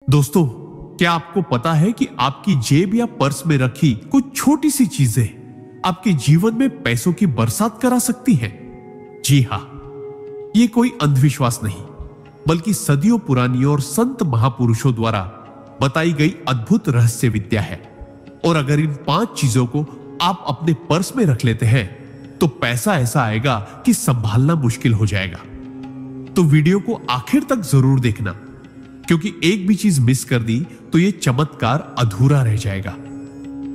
दोस्तों, क्या आपको पता है कि आपकी जेब या पर्स में रखी कुछ छोटी सी चीजें आपके जीवन में पैसों की बरसात करा सकती हैं? जी हां, ये कोई अंधविश्वास नहीं, बल्कि सदियों पुरानी और संत महापुरुषों द्वारा बताई गई अद्भुत रहस्य विद्या है। और अगर इन 5 चीजों को आप अपने पर्स में रख लेते हैं तो पैसा ऐसा आएगा कि संभालना मुश्किल हो जाएगा। तो वीडियो को आखिर तक जरूर देखना, क्योंकि एक भी चीज मिस कर दी तो यह चमत्कार अधूरा रह जाएगा।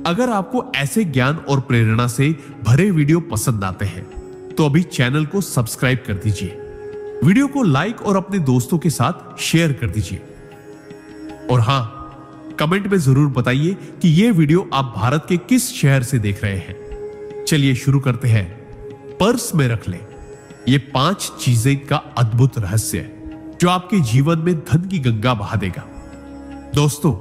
अगर आपको ऐसे ज्ञान और प्रेरणा से भरे वीडियो पसंद आते हैं तो अभी चैनल को सब्सक्राइब कर दीजिए, वीडियो को लाइक और अपने दोस्तों के साथ शेयर कर दीजिए। और हां, कमेंट में जरूर बताइए कि यह वीडियो आप भारत के किस शहर से देख रहे हैं। चलिए शुरू करते हैं। पर्स में रख लें ये 5 चीजें का अद्भुत रहस्य है जो आपके जीवन में धन की गंगा बहा देगा। दोस्तों,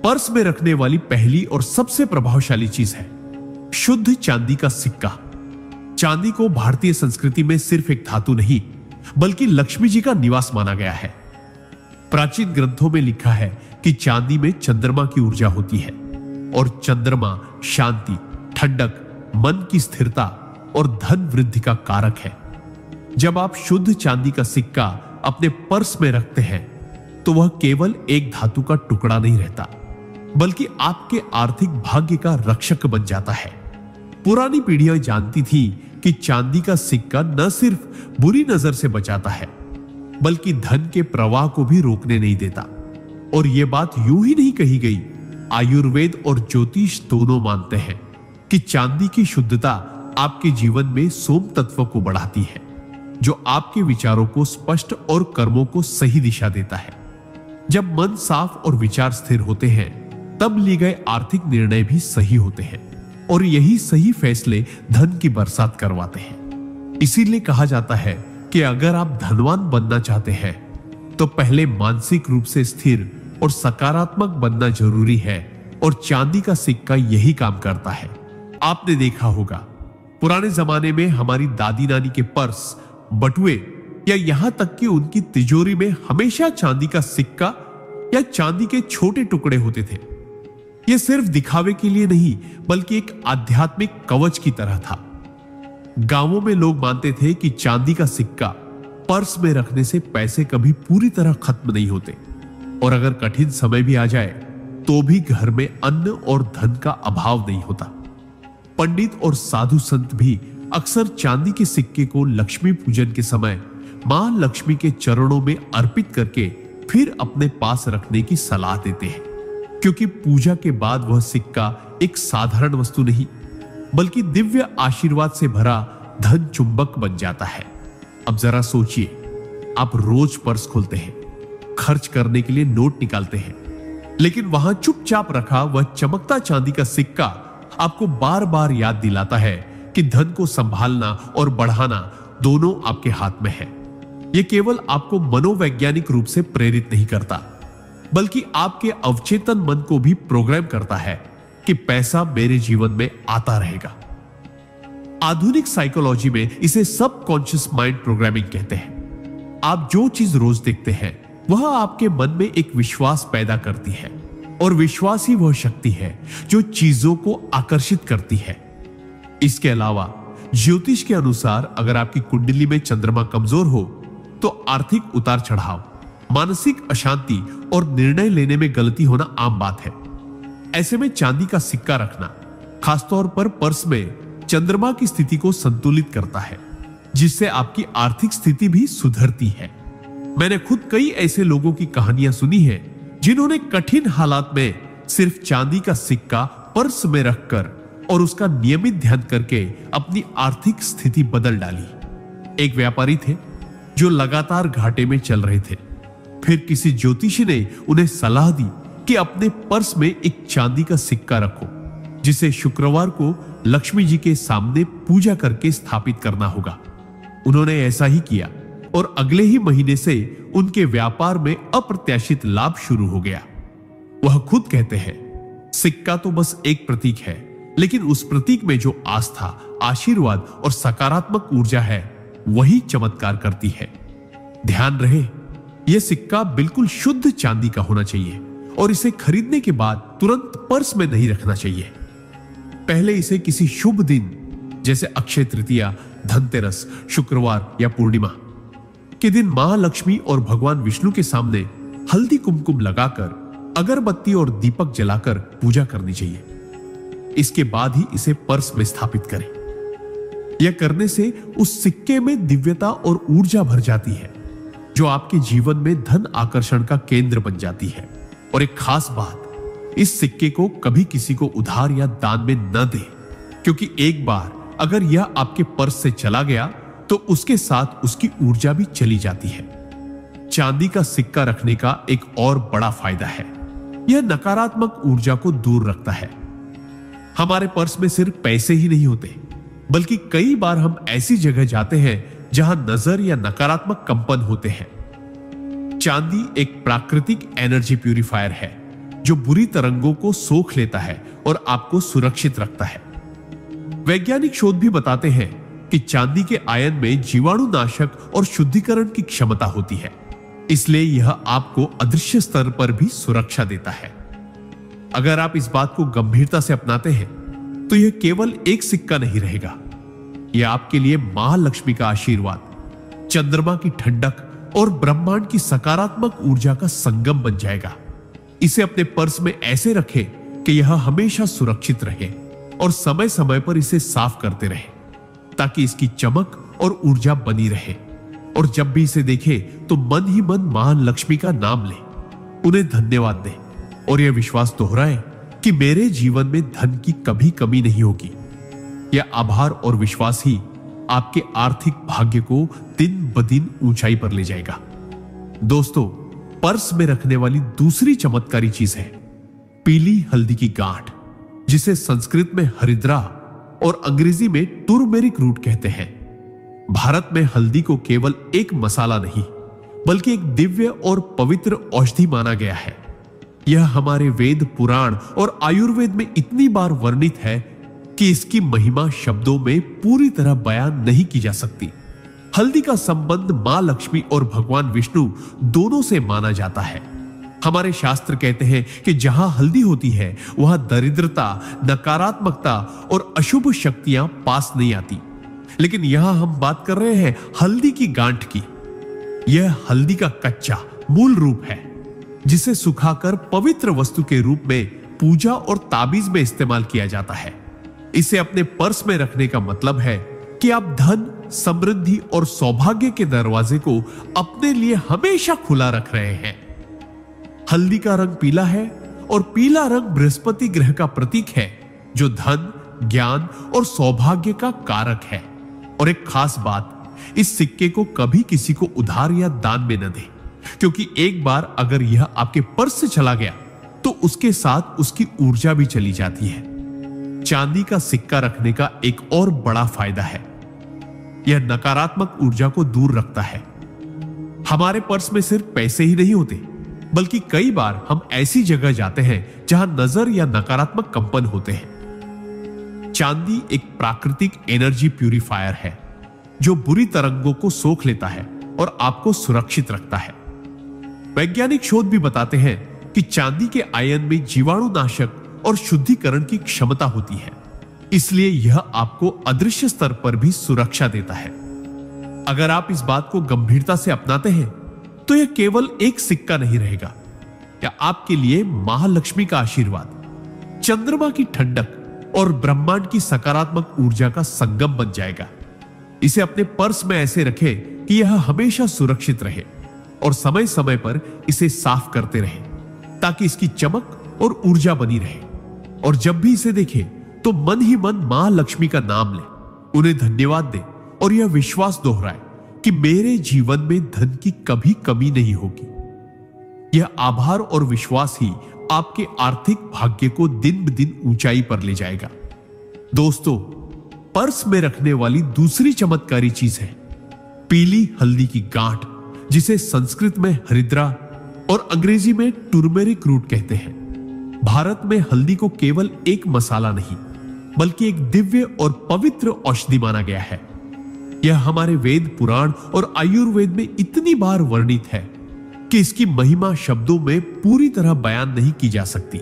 पर्स में रखने वाली पहली और सबसे प्रभावशाली चीज है शुद्ध चांदी का सिक्का। चांदी को भारतीय संस्कृति में सिर्फ एक धातु नहीं, बल्कि लक्ष्मी जी का निवास माना गया है। प्राचीन ग्रंथों में लिखा है कि चांदी में चंद्रमा की ऊर्जा होती है और चंद्रमा शांति, ठंडक, मन की स्थिरता और धन वृद्धि का कारक है। जब आप शुद्ध चांदी का सिक्का अपने पर्स में रखते हैं तो वह केवल एक धातु का टुकड़ा नहीं रहता, बल्कि आपके आर्थिक भाग्य का रक्षक बन जाता है। पुरानी पीढ़ियां जानती थी कि चांदी का सिक्का न सिर्फ बुरी नजर से बचाता है, बल्कि धन के प्रवाह को भी रोकने नहीं देता। और यह बात यूं ही नहीं कही गई, आयुर्वेद और ज्योतिष दोनों मानते हैं कि चांदी की शुद्धता आपके जीवन में सोम तत्व को बढ़ाती है, जो आपके विचारों को स्पष्ट और कर्मों को सही दिशा देता है। जब मन साफ और विचार स्थिर होते हैं, तब लिए गए आर्थिक निर्णय भी सही होते हैं और यही सही फैसले धन की बरसात करवाते हैं। इसीलिए कहा जाता है कि अगर आप धनवान बनना चाहते हैं तो पहले मानसिक रूप से स्थिर और सकारात्मक बनना जरूरी है, और चांदी का सिक्का यही काम करता है। आपने देखा होगा, पुराने जमाने में हमारी दादी नानी के पर्स, बटुए या यहां तक कि उनकी तिजोरी में हमेशा चांदी का सिक्का या चांदी के छोटे टुकड़े होते थे। यह सिर्फ दिखावे के लिए नहीं, बल्कि एक आध्यात्मिक कवच की तरह था। गांवों में लोग मानते थे कि चांदी का सिक्का पर्स में रखने से पैसे कभी पूरी तरह खत्म नहीं होते, और अगर कठिन समय भी आ जाए तो भी घर में अन्न और धन का अभाव नहीं होता। पंडित और साधु संत भी अक्सर चांदी के सिक्के को लक्ष्मी पूजन के समय मां लक्ष्मी के चरणों में अर्पित करके फिर अपने पास रखने की सलाह देते हैं, क्योंकि पूजा के बाद वह सिक्का एक साधारण वस्तु नहीं, बल्कि दिव्य आशीर्वाद से भरा धन चुंबक बन जाता है। अब जरा सोचिए, आप रोज पर्स खोलते हैं, खर्च करने के लिए नोट निकालते हैं, लेकिन वहां चुपचाप रखा वह चमकता चांदी का सिक्का आपको बार बार याद दिलाता है कि धन को संभालना और बढ़ाना दोनों आपके हाथ में है। यह केवल आपको मनोवैज्ञानिक रूप से प्रेरित नहीं करता, बल्कि आपके अवचेतन मन को भी प्रोग्राम करता है कि पैसा मेरे जीवन में आता रहेगा। आधुनिक साइकोलॉजी में इसे सबकॉन्शियस माइंड प्रोग्रामिंग कहते हैं। आप जो चीज रोज देखते हैं वह आपके मन में एक विश्वास पैदा करती है, और विश्वास ही वह शक्ति है जो चीजों को आकर्षित करती है। इसके अलावा ज्योतिष के अनुसार अगर आपकी कुंडली में चंद्रमा कमजोर हो तो आर्थिक उतार चढ़ाव, मानसिक अशांति और निर्णय लेने में गलती होना आम बात है। ऐसे में चांदी का सिक्का रखना, खासतौर पर पर्स में, चंद्रमा की स्थिति को संतुलित करता है, जिससे आपकी आर्थिक स्थिति भी सुधरती है। मैंने खुद कई ऐसे लोगों की कहानियां सुनी हैं जिन्होंने कठिन हालात में सिर्फ चांदी का सिक्का पर्स में रखकर और उसका नियमित ध्यान करके अपनी आर्थिक स्थिति बदल डाली। एक व्यापारी थे जो लगातार घाटे में चल रहे थे। फिर किसी ज्योतिषी ने उन्हें सलाह दी कि अपने पर्स में एक चांदी का सिक्का रखो, जिसे शुक्रवार को लक्ष्मी जी के सामने पूजा करके स्थापित करना होगा। उन्होंने ऐसा ही किया, और अगले ही महीने से उनके व्यापार में अप्रत्याशित लाभ शुरू हो गया। वह खुद कहते हैं, सिक्का तो बस एक प्रतीक है, लेकिन उस प्रतीक में जो आस्था, आशीर्वाद और सकारात्मक ऊर्जा है, वही चमत्कार करती है। ध्यान रहे, यह सिक्का बिल्कुल शुद्ध चांदी का होना चाहिए और इसे खरीदने के बाद तुरंत पर्स में नहीं रखना चाहिए। पहले इसे किसी शुभ दिन जैसे अक्षय तृतीया, धनतेरस, शुक्रवार या पूर्णिमा के दिन मां लक्ष्मी और भगवान विष्णु के सामने हल्दी कुमकुम लगाकर अगरबत्ती और दीपक जलाकर पूजा करनी चाहिए। इसके बाद ही इसे पर्स में स्थापित करें। यह करने से उस सिक्के में दिव्यता और ऊर्जा भर जाती है जो आपके जीवन में धन आकर्षण का केंद्र बन जाती है। और एक खास बात, इस सिक्के को कभी किसी को उधार या दान में न दें, क्योंकि एक बार अगर यह आपके पर्स से चला गया तो उसके साथ उसकी ऊर्जा भी चली जाती है। चांदी का सिक्का रखने का एक और बड़ा फायदा है, यह नकारात्मक ऊर्जा को दूर रखता है। हमारे पर्स में सिर्फ पैसे ही नहीं होते, बल्कि कई बार हम ऐसी जगह जाते हैं जहां नजर या नकारात्मक कंपन होते हैं। चांदी एक प्राकृतिक एनर्जी प्यूरिफायर है जो बुरी तरंगों को सोख लेता है और आपको सुरक्षित रखता है। वैज्ञानिक शोध भी बताते हैं कि चांदी के आयन में जीवाणुनाशक और शुद्धिकरण की क्षमता होती है, इसलिए यह आपको अदृश्य स्तर पर भी सुरक्षा देता है। अगर आप इस बात को गंभीरता से अपनाते हैं तो यह केवल एक सिक्का नहीं रहेगा, यह आपके लिए महालक्ष्मी का आशीर्वाद, चंद्रमा की ठंडक और ब्रह्मांड की सकारात्मक ऊर्जा का संगम बन जाएगा। इसे अपने पर्स में ऐसे रखें कि यह हमेशा सुरक्षित रहे और समय समय पर इसे साफ करते रहे ताकि इसकी चमक और ऊर्जा बनी रहे। और जब भी इसे देखे तो मन ही मन महान लक्ष्मी का नाम ले, उन्हें धन्यवाद दे और यह विश्वास दोहराए कि मेरे जीवन में धन की कभी कमी नहीं होगी। यह आभार और विश्वास ही आपके आर्थिक भाग्य को दिन ब दिन ऊंचाई पर ले जाएगा। दोस्तों, पर्स में रखने वाली दूसरी चमत्कारी चीज है पीली हल्दी की गांठ, जिसे संस्कृत में हरिद्रा और अंग्रेजी में टर्मेरिक रूट कहते हैं। भारत में हल्दी को केवल एक मसाला नहीं, बल्कि एक दिव्य और पवित्र औषधि माना गया है। यह हमारे वेद, पुराण और आयुर्वेद में इतनी बार वर्णित है कि इसकी महिमा शब्दों में पूरी तरह बयान नहीं की जा सकती। हल्दी का संबंध मां लक्ष्मी और भगवान विष्णु दोनों से माना जाता है। हमारे शास्त्र कहते हैं कि जहां हल्दी होती है वहां दरिद्रता, नकारात्मकता और अशुभ शक्तियां पास नहीं आती। लेकिन यहां हम बात कर रहे हैं हल्दी की गांठ की। यह हल्दी का कच्चा मूल रूप है जिसे सुखाकर पवित्र वस्तु के रूप में पूजा और ताबीज में इस्तेमाल किया जाता है। इसे अपने पर्स में रखने का मतलब है कि आप धन, समृद्धि और सौभाग्य के दरवाजे को अपने लिए हमेशा खुला रख रहे हैं। हल्दी का रंग पीला है और पीला रंग बृहस्पति ग्रह का प्रतीक है जो धन, ज्ञान और सौभाग्य का कारक है। और एक खास बात, इस सिक्के को कभी किसी को उधार या दान में न दें, क्योंकि एक बार अगर यह आपके पर्स से चला गया तो उसके साथ उसकी ऊर्जा भी चली जाती है। चांदी का सिक्का रखने का एक और बड़ा फायदा है, यह नकारात्मक ऊर्जा को दूर रखता है। हमारे पर्स में सिर्फ पैसे ही नहीं होते, बल्कि कई बार हम ऐसी जगह जाते हैं जहां नजर या नकारात्मक कंपन होते हैं। चांदी एक प्राकृतिक एनर्जी प्यूरिफायर है जो बुरी तरंगों को सोख लेता है और आपको सुरक्षित रखता है। वैज्ञानिक शोध भी बताते हैं कि चांदी के आयन में जीवाणुनाशक और शुद्धिकरण की क्षमता होती है, इसलिए यह आपको अदृश्य स्तर पर भी सुरक्षा देता है। अगर आप इस बात को गंभीरता से अपनाते हैं तो यह केवल एक सिक्का नहीं रहेगा, यह आपके लिए महालक्ष्मी का आशीर्वाद, चंद्रमा की ठंडक और ब्रह्मांड की सकारात्मक ऊर्जा का संगम बन जाएगा। इसे अपने पर्स में ऐसे रखें कि यह हमेशा सुरक्षित रहे और समय समय पर इसे साफ करते रहे ताकि इसकी चमक और ऊर्जा बनी रहे। और जब भी इसे देखें तो मन ही मन मां लक्ष्मी का नाम ले, उन्हें धन्यवाद दे और यह विश्वास दोहराए कि मेरे जीवन में धन की कभी कमी नहीं होगी। यह आभार और विश्वास ही आपके आर्थिक भाग्य को दिन ब दिन ऊंचाई पर ले जाएगा। दोस्तों, पर्स में रखने वाली दूसरी चमत्कारी चीज है पीली हल्दी की गांठ, जिसे संस्कृत में हरिद्रा और अंग्रेजी में टर्मेरिक रूट कहते हैं। भारत में हल्दी को केवल एक मसाला नहीं, बल्कि एक दिव्य और पवित्र औषधि माना गया है। यह हमारे वेद, पुराण और आयुर्वेद में इतनी बार वर्णित है कि इसकी महिमा शब्दों में पूरी तरह बयान नहीं की जा सकती।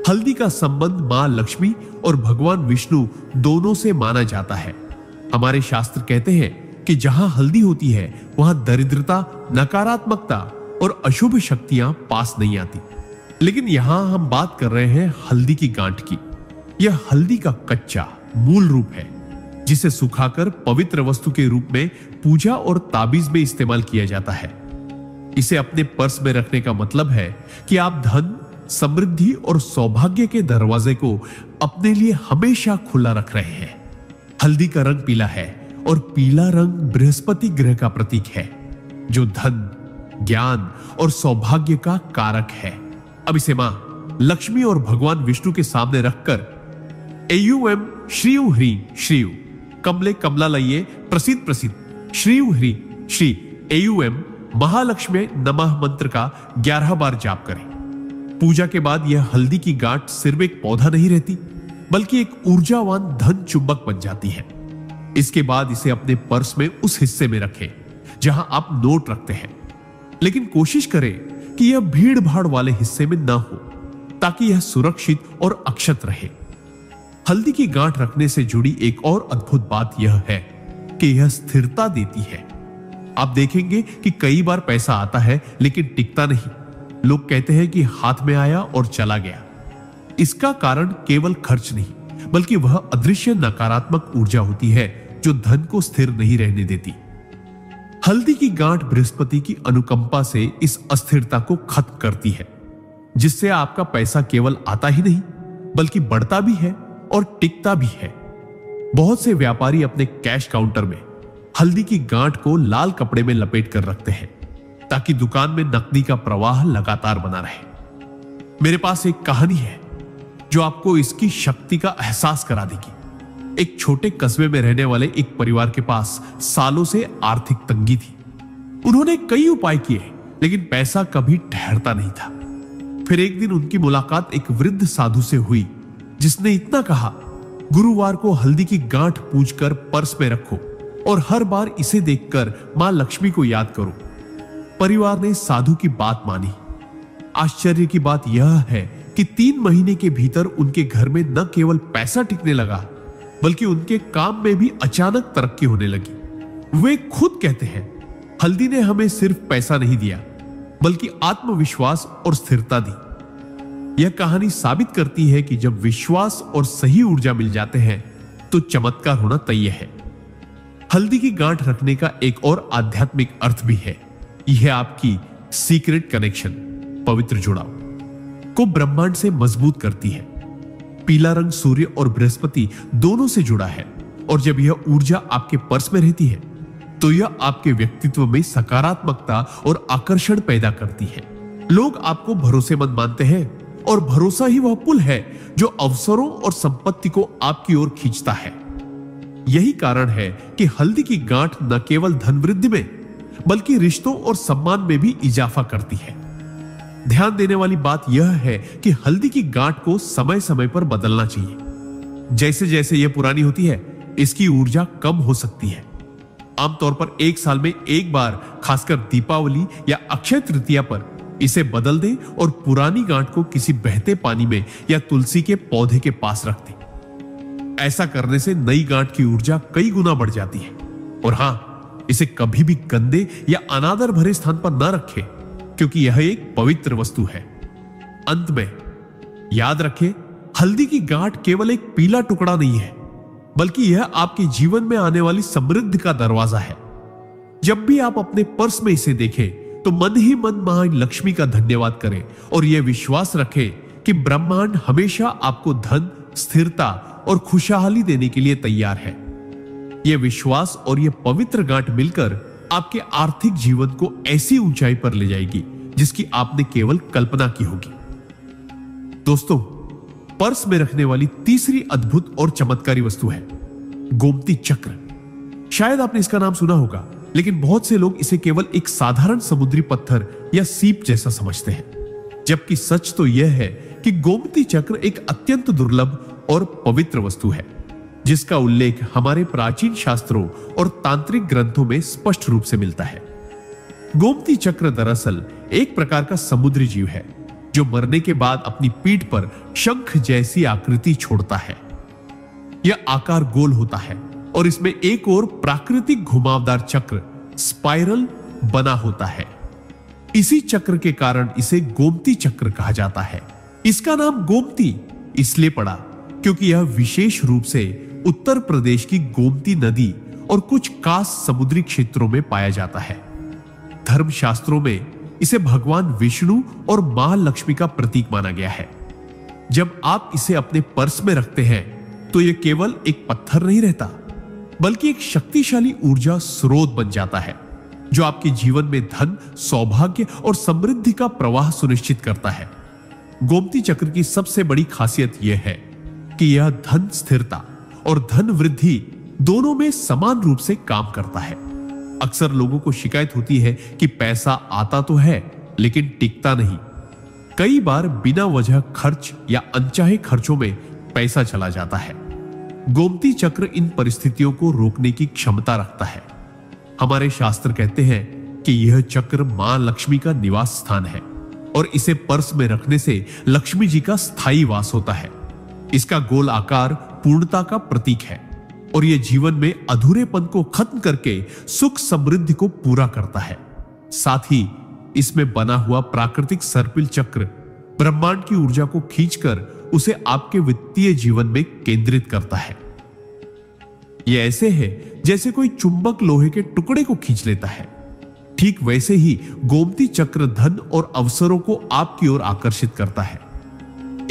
हल्दी का संबंध मां लक्ष्मी और भगवान विष्णु दोनों से माना जाता है। हमारे शास्त्र कहते हैं कि जहां हल्दी होती है वहां दरिद्रता, नकारात्मकता और अशुभ शक्तियां पास नहीं आती। लेकिन यहां हम बात कर रहे हैं हल्दी की गांठ की। यह हल्दी का कच्चा मूल रूप है, जिसे सुखाकर पवित्र वस्तु के रूप में पूजा और ताबीज में इस्तेमाल किया जाता है। इसे अपने पर्स में रखने का मतलब है कि आप धन, समृद्धि और सौभाग्य के दरवाजे को अपने लिए हमेशा खुला रख रहे हैं। हल्दी का रंग पीला है और पीला रंग बृहस्पति ग्रह का प्रतीक है, जो धन, ज्ञान और सौभाग्य का कारक है। अब इसे मां लक्ष्मी और भगवान विष्णु के सामने रखकर एयूएम श्रीयु ह्रीं श्रीयु कमले कमलालये प्रसिद्ध प्रसिद्ध श्रीयु ह्रीं श्री एयूएम महालक्ष्मी नमः मंत्र का 11 बार जाप करें। पूजा के बाद यह हल्दी की गांठ सिर्फ एक पौधा नहीं रहती, बल्कि एक ऊर्जावान धन चुंबक बन जाती है। इसके बाद इसे अपने पर्स में उस हिस्से में रखें जहां आप नोट रखते हैं, लेकिन कोशिश करें कि यह भीड़ भाड़ वाले हिस्से में ना हो, ताकि यह सुरक्षित और अक्षत रहे। हल्दी की गांठ रखने से जुड़ी एक और अद्भुत बात यह है कि यह स्थिरता देती है। आप देखेंगे कि कई बार पैसा आता है लेकिन टिकता नहीं। लोग कहते हैं कि हाथ में आया और चला गया। इसका कारण केवल खर्च नहीं, बल्कि वह अदृश्य नकारात्मक ऊर्जा होती है जो धन को स्थिर नहीं रहने देती। हल्दी की गांठ बृहस्पति की अनुकंपा से इस अस्थिरता को खत्म करती है, जिससे आपका पैसा केवल आता ही नहीं, बल्कि बढ़ता भी है और टिकता भी है। बहुत से व्यापारी अपने कैश काउंटर में हल्दी की गांठ को लाल कपड़े में लपेट कर रखते हैं, ताकि दुकान में नकदी का प्रवाह लगातार बना रहे। मेरे पास एक कहानी है जो आपको इसकी शक्ति का एहसास करा देगी। एक छोटे कस्बे में रहने वाले एक परिवार के पास सालों से आर्थिक तंगी थी। उन्होंने कई उपाय किए, लेकिन पैसा कभी ठहरता नहीं था। फिर एक दिन उनकी मुलाकात एक वृद्ध साधु से हुई, जिसने इतना कहा, गुरुवार को हल्दी की गांठ पूजकर पर्स में रखो और हर बार इसे देखकर मां लक्ष्मी को याद करो। परिवार ने साधु की बात मानी। आश्चर्य की बात यह है कि 3 महीने के भीतर उनके घर में न केवल पैसा टिकने लगा, बल्कि उनके काम में भी अचानक तरक्की होने लगी। वे खुद कहते हैं, हल्दी ने हमें सिर्फ पैसा नहीं दिया, बल्कि आत्मविश्वास और स्थिरता दी। यह कहानी साबित करती है कि जब विश्वास और सही ऊर्जा मिल जाते हैं तो चमत्कार होना तय है। हल्दी की गांठ रखने का एक और आध्यात्मिक अर्थ भी है। यह आपकी सीक्रेट कनेक्शन, पवित्र जुड़ाव को ब्रह्मांड से मजबूत करती है। पीला रंग सूर्य और बृहस्पति दोनों से जुड़ा है, और जब यह ऊर्जा आपके पर्स में रहती है तो यह आपके व्यक्तित्व में सकारात्मकता और आकर्षण पैदा करती है। लोग आपको भरोसेमंद मानते हैं, और भरोसा ही वह पुल है जो अवसरों और संपत्ति को आपकी ओर खींचता है। यही कारण है कि हल्दी की गांठ न केवल धन वृद्धि में, बल्कि रिश्तों और सम्मान में भी इजाफा करती है। ध्यान देने वाली बात यह है कि हल्दी की गांठ को समय समय पर बदलना चाहिए। जैसे जैसे यह पुरानी होती है, इसकी ऊर्जा कम हो सकती है। आमतौर पर 1 साल में एक बार, खासकर दीपावली या अक्षय तृतीया पर इसे बदल दें और पुरानी गांठ को किसी बहते पानी में या तुलसी के पौधे के पास रख दें। ऐसा करने से नई गांठ की ऊर्जा कई गुना बढ़ जाती है। और हां, इसे कभी भी गंदे या अनादर भरे स्थान पर न रखें, क्योंकि यह एक पवित्र वस्तु है। अंत में याद रखें, हल्दी की गांठ केवल एक पीला टुकड़ा नहीं है, बल्कि यह आपके जीवन में आने वाली समृद्धि का दरवाजा है। जब भी आप अपने पर्स में इसे देखें तो मन ही मन मां लक्ष्मी का धन्यवाद करें और यह विश्वास रखें कि ब्रह्मांड हमेशा आपको धन, स्थिरता और खुशहाली देने के लिए तैयार है। यह विश्वास और यह पवित्र गांठ मिलकर आपके आर्थिक जीवन को ऐसी ऊंचाई पर ले जाएगी जिसकी आपने केवल कल्पना की होगी। दोस्तों, पर्स में रखने वाली तीसरी अद्भुत और चमत्कारी वस्तु है गोमती चक्र। शायद आपने इसका नाम सुना होगा, लेकिन बहुत से लोग इसे केवल एक साधारण समुद्री पत्थर या सीप जैसा समझते हैं, जबकि सच तो यह है कि गोमती चक्र एक अत्यंत दुर्लभ और पवित्र वस्तु है, जिसका उल्लेख हमारे प्राचीन शास्त्रों और तांत्रिक ग्रंथों में स्पष्ट रूप से मिलता है। गोमती चक्र दरअसल एक प्रकार का समुद्री जीव है जो मरने के बाद अपनी पीठ पर शंख जैसी आकृति छोड़ता है। यह आकार गोल होता है और इसमें एक और प्राकृतिक घुमावदार चक्र स्पाइरल बना होता है। इसी चक्र के कारण इसे गोमती चक्र कहा जाता है। इसका नाम गोमती इसलिए पड़ा क्योंकि यह विशेष रूप से उत्तर प्रदेश की गोमती नदी और कुछ खास समुद्री क्षेत्रों में पाया जाता है। धर्मशास्त्रों में इसे भगवान विष्णु और मां लक्ष्मी का प्रतीक माना गया है। जब आप इसे अपने पर्स में रखते हैं तो यह केवल एक पत्थर नहीं रहता, बल्कि एक शक्तिशाली ऊर्जा स्रोत बन जाता है जो आपके जीवन में धन, सौभाग्य और समृद्धि का प्रवाह सुनिश्चित करता है। गोमती चक्र की सबसे बड़ी खासियत यह है कि यह धन स्थिरता और धन वृद्धि दोनों में समान रूप से काम करता है। अक्सर लोगों को शिकायत होती है कि पैसा आता तो है लेकिन टिकता नहीं। कई बार बिना वजह खर्च या अनचाहे खर्चों में पैसा चला जाता है। गोमती चक्र इन परिस्थितियों को रोकने की क्षमता रखता है। हमारे शास्त्र कहते हैं कि यह चक्र मां लक्ष्मी का निवास स्थान है और इसे पर्स में रखने से लक्ष्मी जी का स्थायी वास होता है। इसका गोल आकार पूर्णता का प्रतीक है और यह जीवन में अधूरेपन को खत्म करके सुख समृद्धि को पूरा करता है। साथ ही इसमें बना हुआ प्राकृतिक सर्पिल चक्र ब्रह्मांड की ऊर्जा को खींचकर उसे आपके वित्तीय जीवन में केंद्रित करता है। यह ऐसे है जैसे कोई चुंबक लोहे के टुकड़े को खींच लेता है। ठीक वैसे ही गोमती चक्र धन और अवसरों को आपकी ओर आकर्षित करता है।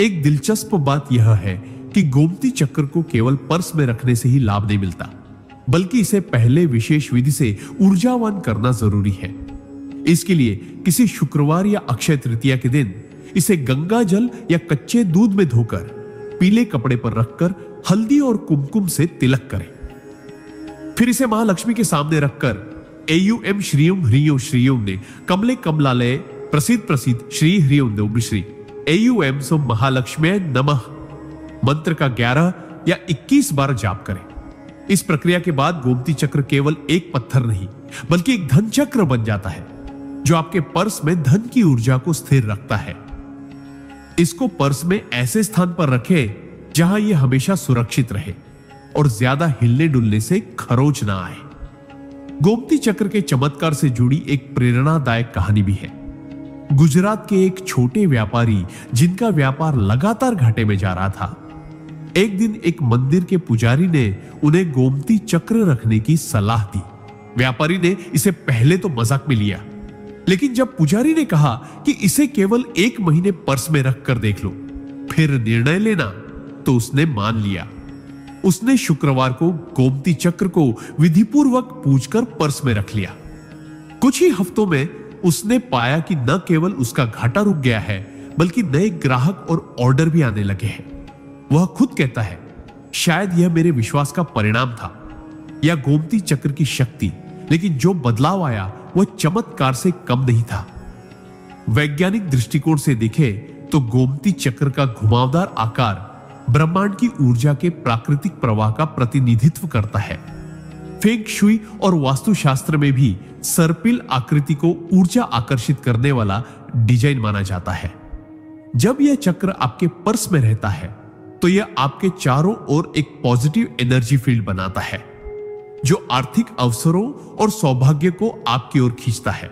एक दिलचस्प बात यह है कि गोमती चक्र को केवल पर्स में रखने से ही लाभ नहीं मिलता, बल्कि इसे पहले विशेष विधि से ऊर्जावान करना जरूरी है। इसके लिए किसी शुक्रवार या अक्षय तृतीया के दिन इसे गंगा जल या कच्चे दूध में धोकर पीले कपड़े पर रखकर हल्दी और कुमकुम से तिलक करें। फिर इसे महालक्ष्मी के सामने रखकर एयुएम श्रीयुम ह्रीयो श्रीयुम ने कमले कमलालय प्रसिद्ध श्री ह्रीयुम नोबि श्री एयुएम सो महालक्ष्मी नमः मंत्र का 11 या 21 बार जाप करें। इस प्रक्रिया के बाद गोमती चक्र केवल एक पत्थर नहीं बल्कि एक धन चक्र बन जाता है जो आपके पर्स में धन की ऊर्जा को स्थिर रखता है। इसको पर्स में ऐसे स्थान पर रखें जहां यह हमेशा सुरक्षित रहे और ज्यादा हिलने डुलने से खरोच ना आए। गोमती चक्र के चमत्कार से जुड़ी एक प्रेरणादायक कहानी भी है। गुजरात के एक छोटे व्यापारी जिनका व्यापार लगातार घाटे में जा रहा था, एक दिन एक मंदिर के पुजारी ने उन्हें गोमती चक्र रखने की सलाह दी। व्यापारी ने इसे पहले तो मजाक में लिया, लेकिन जब पुजारी ने कहा कि इसे केवल 1 महीने पर्स में रखकर देख लो, फिर निर्णय लेना, तो उसने मान लिया। उसने शुक्रवार को गोमती चक्र को विधिपूर्वक पूजकर पर्स में रख लिया। कुछ ही हफ्तों में उसने पाया कि न केवल उसका घाटा रुक गया है, बल्कि नए ग्राहक और ऑर्डर भी आने लगे हैं। वह खुद कहता है, शायद यह मेरे विश्वास का परिणाम था या गोमती चक्र की शक्ति, लेकिन जो बदलाव आया वह चमत्कार से कम नहीं था। वैज्ञानिक दृष्टिकोण से देखें तो गोमती चक्र का घुमावदार आकार ब्रह्मांड की ऊर्जा के प्राकृतिक प्रवाह का प्रतिनिधित्व करता है। फेंग शुई और वास्तुशास्त्र में भी सर्पिल आकृति को ऊर्जा आकर्षित करने वाला डिजाइन माना जाता है। जब यह चक्र आपके पर्स में रहता है तो यह आपके चारों ओर एक पॉजिटिव एनर्जी फील्ड बनाता है जो आर्थिक अवसरों और सौभाग्य को आपकी ओर खींचता है।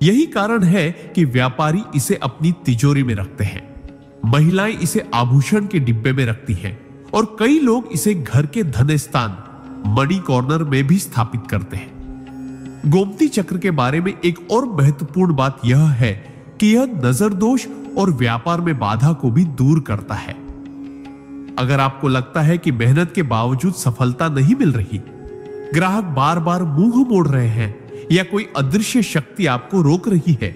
यही कारण है कि व्यापारी इसे अपनी तिजोरी में रखते हैं, महिलाएं इसे आभूषण के डिब्बे में रखती हैं और कई लोग इसे घर के धन स्थान मनी कॉर्नर में भी स्थापित करते हैं। गोमती चक्र के बारे में एक और महत्वपूर्ण बात यह है कि यह नजर दोष और व्यापार में बाधा को भी दूर करता है। अगर आपको लगता है कि मेहनत के बावजूद सफलता नहीं मिल रही, ग्राहक बार बार मुंह मोड़ रहे हैं या कोई अदृश्य शक्ति आपको रोक रही है,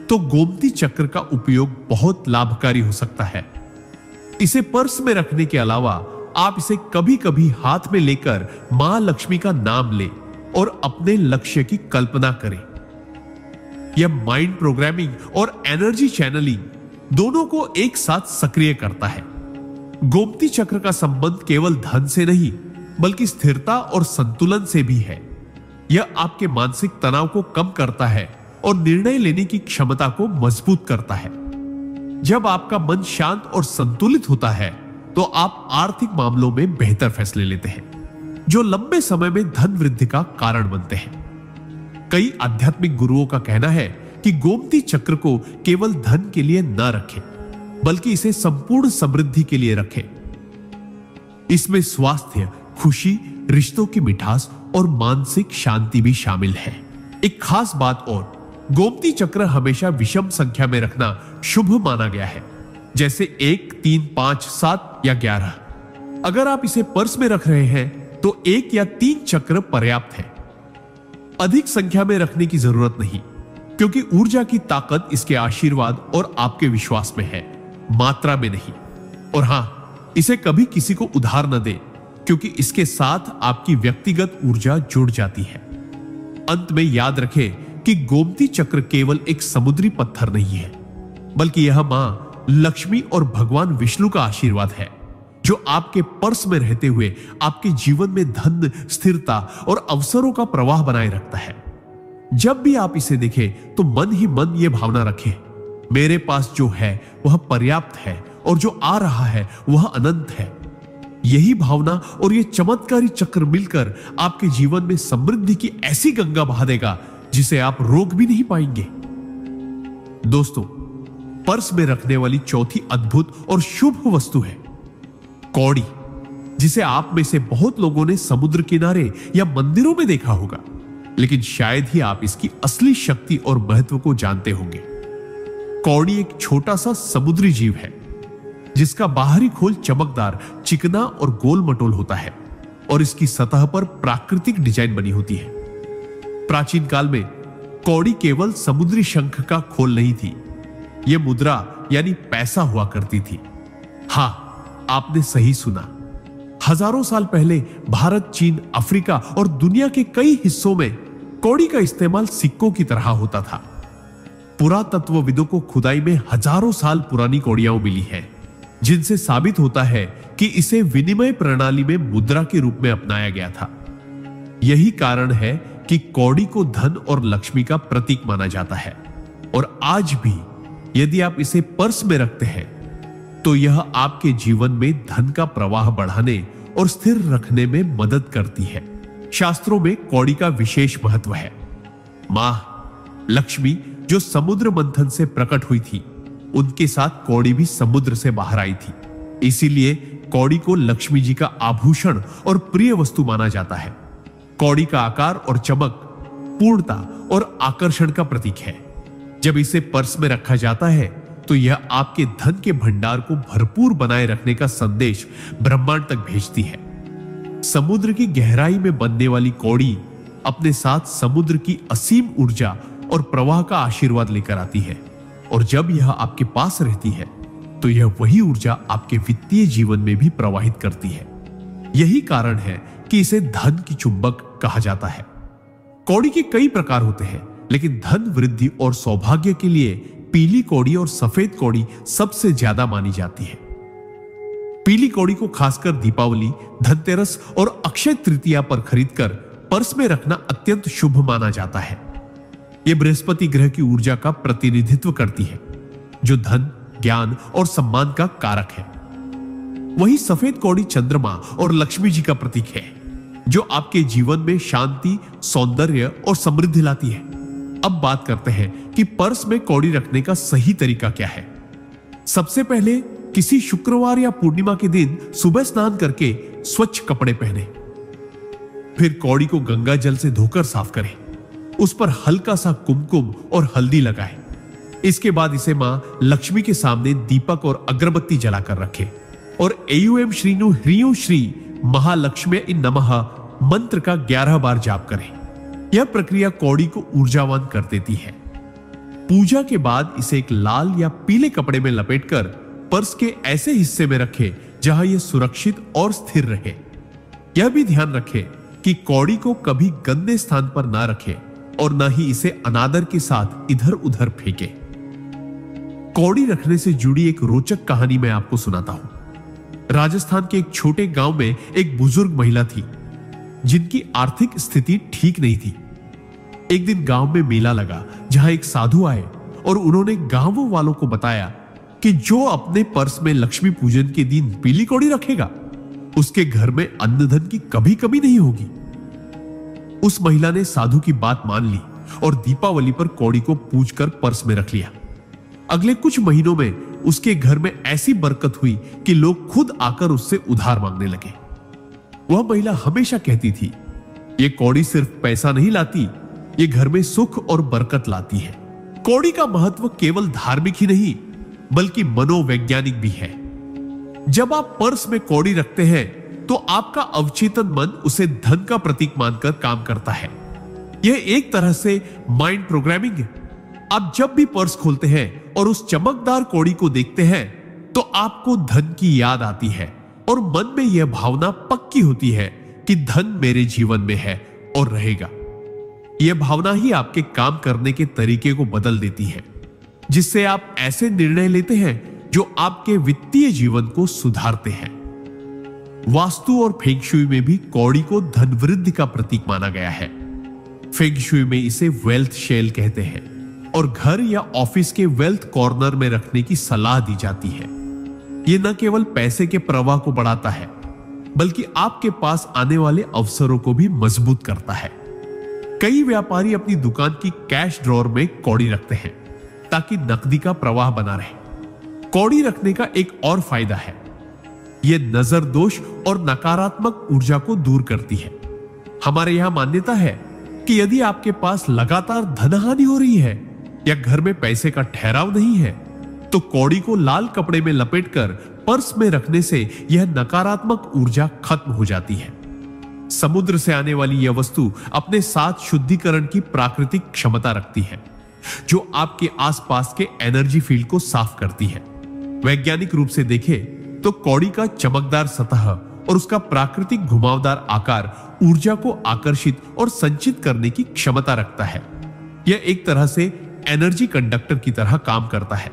तो गोमती चक्र का उपयोग बहुत लाभकारी हो सकता है। इसे पर्स में रखने के अलावा आप इसे कभी कभी हाथ में लेकर मां लक्ष्मी का नाम लें और अपने लक्ष्य की कल्पना करें। यह माइंड प्रोग्रामिंग और एनर्जी चैनलिंग दोनों को एक साथ सक्रिय करता है। गोमती चक्र का संबंध केवल धन से नहीं, बल्कि स्थिरता और संतुलन से भी है। यह आपके मानसिक तनाव को कम करता है और निर्णय लेने की क्षमता को मजबूत करता है। जब आपका मन शांत और संतुलित होता है तो आप आर्थिक मामलों में बेहतर फैसले लेते हैं, जो लंबे समय में धन वृद्धि का कारण बनते हैं। कई आध्यात्मिक गुरुओं का कहना है कि गोमती चक्र को केवल धन के लिए न रखें, बल्कि इसे संपूर्ण समृद्धि के लिए रखें। इसमें स्वास्थ्य, खुशी, रिश्तों की मिठास और मानसिक शांति भी शामिल है। एक खास बात और, गोमती चक्र हमेशा विषम संख्या में रखना शुभ माना गया है, जैसे 1, 3, 5, 7 या 11। अगर आप इसे पर्स में रख रहे हैं तो 1 या 3 चक्र पर्याप्त है। अधिक संख्या में रखने की जरूरत नहीं, क्योंकि ऊर्जा की ताकत इसके आशीर्वाद और आपके विश्वास में है, मात्रा में नहीं। और हां, इसे कभी किसी को उधार न दें, क्योंकि इसके साथ आपकी व्यक्तिगत ऊर्जा जुड़ जाती है। अंत में याद रखें कि गोमती चक्र केवल एक समुद्री पत्थर नहीं है, बल्कि यह मां लक्ष्मी और भगवान विष्णु का आशीर्वाद है, जो आपके पर्स में रहते हुए आपके जीवन में धन, स्थिरता और अवसरों का प्रवाह बनाए रखता है। जब भी आप इसे देखें तो मन ही मन यह भावना रखें, मेरे पास जो है वह पर्याप्त है और जो आ रहा है वह अनंत है। यही भावना और यह चमत्कारी चक्र मिलकर आपके जीवन में समृद्धि की ऐसी गंगा बहा देगा जिसे आप रोक भी नहीं पाएंगे। दोस्तों, पर्स में रखने वाली चौथी अद्भुत और शुभ वस्तु है कौड़ी, जिसे आप में से बहुत लोगों ने समुद्र किनारे या मंदिरों में देखा होगा, लेकिन शायद ही आप इसकी असली शक्ति और महत्व को जानते होंगे। कौड़ी एक छोटा सा समुद्री जीव है, जिसका बाहरी खोल चमकदार, चिकना और गोल मटोल होता है और इसकी सतह पर प्राकृतिक डिजाइन बनी होती है। प्राचीन काल में कौड़ी केवल समुद्री शंख का खोल नहीं थी, यह मुद्रा यानी पैसा हुआ करती थी। हां, आपने सही सुना। हजारों साल पहले भारत, चीन, अफ्रीका और दुनिया के कई हिस्सों में कौड़ी का इस्तेमाल सिक्कों की तरह होता था। पुरातत्वविदों को खुदाई में हजारों साल पुरानी कौड़ियां मिली हैं, जिनसे साबित होता है कि इसे विनिमय प्रणाली में मुद्रा के रूप में अपनाया गया था। यही कारण है कि कौड़ी को धन और लक्ष्मी का प्रतीक माना जाता है, और आज भी यदि आप इसे पर्स में रखते हैं तो यह आपके जीवन में धन का प्रवाह बढ़ाने और स्थिर रखने में मदद करती है। शास्त्रों में कौड़ी का विशेष महत्व है। मां लक्ष्मी जो समुद्र मंथन से प्रकट हुई थी, उनके साथ कौड़ी भी समुद्र से बाहर आई थी। इसीलिए कौड़ी को लक्ष्मी जी का आभूषण और प्रिय वस्तु माना जाता है। कौड़ी का आकार और चमक पूर्णता और आकर्षण का प्रतीक है। जब इसे पर्स में रखा जाता है तो यह आपके धन के भंडार को भरपूर बनाए रखने का संदेश ब्रह्मांड तक भेजती है। समुद्र की गहराई में बनने वाली कौड़ी अपने साथ समुद्र की असीम ऊर्जा और प्रवाह का आशीर्वाद लेकर आती है, और जब यह आपके पास रहती है तो यह वही ऊर्जा आपके वित्तीय जीवन में भी प्रवाहित करती है। यही कारण है कि इसे धन की चुंबक कहा जाता है। कौड़ी के कई प्रकार होते हैं, लेकिन धन वृद्धि और सौभाग्य के लिए पीली कौड़ी और सफेद कौड़ी सबसे ज्यादा मानी जाती है। पीली कौड़ी को खासकर दीपावली, धनतेरस और अक्षय तृतीया पर खरीदकर पर्स में रखना अत्यंत शुभ माना जाता है। यह बृहस्पति ग्रह की ऊर्जा का प्रतिनिधित्व करती है, जो धन, ज्ञान और सम्मान का कारक है। वही सफेद कौड़ी चंद्रमा और लक्ष्मी जी का प्रतीक है, जो आपके जीवन में शांति, सौंदर्य और समृद्धि लाती है। अब बात करते हैं कि पर्स में कौड़ी रखने का सही तरीका क्या है। सबसे पहले किसी शुक्रवार या पूर्णिमा के दिन सुबह स्नान करके स्वच्छ कपड़े पहने। फिर कौड़ी को गंगा जल से धोकर साफ करें। उस पर हल्का सा कुमकुम और हल्दी लगाएं। इसके बाद इसे मां लक्ष्मी के सामने दीपक और अगरबत्ती जलाकर रखें और एयूएम श्रीनु ह्रीं श्री महालक्ष्मी नमः मंत्र का 11 बार जाप करें। यह प्रक्रिया कौड़ी को ऊर्जावान कर देती है। पूजा के बाद इसे एक लाल या पीले कपड़े में लपेटकर पर्स के ऐसे हिस्से में रखें जहां यह सुरक्षित और स्थिर रहे। यह भी ध्यान रखें कि कौड़ी को कभी गंदे स्थान पर ना रखें और न ही इसे अनादर के साथ इधर उधर फेंके। कौड़ी रखने से जुड़ी एक रोचक कहानी मैं आपको सुनाता हूं। राजस्थान के एक छोटे गांव में एक बुजुर्ग महिला थी। जिनकी आर्थिक स्थिति ठीक नहीं थी। एक दिन गांव में मेला लगा, जहां एक साधु आए और उन्होंने गांव वालों को बताया कि जो अपने पर्स में लक्ष्मी पूजन के दिन पीली कौड़ी रखेगा, उसके घर में अन्न धन की कभी कभी नहीं होगी। उस महिला ने साधु की बात मान ली और दीपावली पर कौड़ी को पूजकर पर्स में रख लिया। अगले कुछ महीनों में उसके घर में ऐसी बरकत हुई कि लोग खुद आकर उससे उधार मांगने लगे। वह महिला हमेशा कहती थी, ये कौड़ी सिर्फ पैसा नहीं लाती, ये घर में सुख और बरकत लाती है। कौड़ी का महत्व केवल धार्मिक ही नहीं, बल्कि मनोवैज्ञानिक भी है। जब आप पर्स में कौड़ी रखते हैं तो आपका अवचेतन मन उसे धन का प्रतीक मानकर काम करता है। यह एक तरह से माइंड प्रोग्रामिंग है। आप जब भी पर्स खोलते हैं और उस चमकदार कौड़ी को देखते हैं तो आपको धन की याद आती है और मन में यह भावना पक्की होती है कि धन मेरे जीवन में है और रहेगा। यह भावना ही आपके काम करने के तरीके को बदल देती है, जिससे आप ऐसे निर्णय लेते हैं जो आपके वित्तीय जीवन को सुधारते हैं। वास्तु और फेंग शुई में भी कौड़ी को धन वृद्धि का प्रतीक माना गया है। फेंग शुई में इसे वेल्थ शेल कहते हैं और घर या ऑफिस के वेल्थ कॉर्नर में रखने की सलाह दी जाती है। यह न केवल पैसे के प्रवाह को बढ़ाता है, बल्कि आपके पास आने वाले अवसरों को भी मजबूत करता है। कई व्यापारी अपनी दुकान की कैश ड्रॉअर में कौड़ी रखते हैं ताकि नकदी का प्रवाह बना रहे। कौड़ी रखने का एक और फायदा है, यह नजर दोष और नकारात्मक ऊर्जा को दूर करती है। हमारे यहां मान्यता है कि यदि आपके पास लगातार धनहानि हो रही है या घर में पैसे का ठहराव नहीं है, तो कौड़ी को लाल कपड़े में लपेटकर पर्स में रखने से यह नकारात्मक ऊर्जा खत्म हो जाती है। समुद्र से आने वाली यह वस्तु अपने साथ शुद्धिकरण की प्राकृतिक क्षमता रखती है, जो आपके आसपास के एनर्जी फील्ड को साफ करती है। वैज्ञानिक रूप से देखें तो कौड़ी का चमकदार सतह और उसका प्राकृतिक घुमावदार आकार ऊर्जा को आकर्षित और संचित करने की क्षमता रखता है। यह एक तरह से एनर्जी कंडक्टर की तरह काम करता है,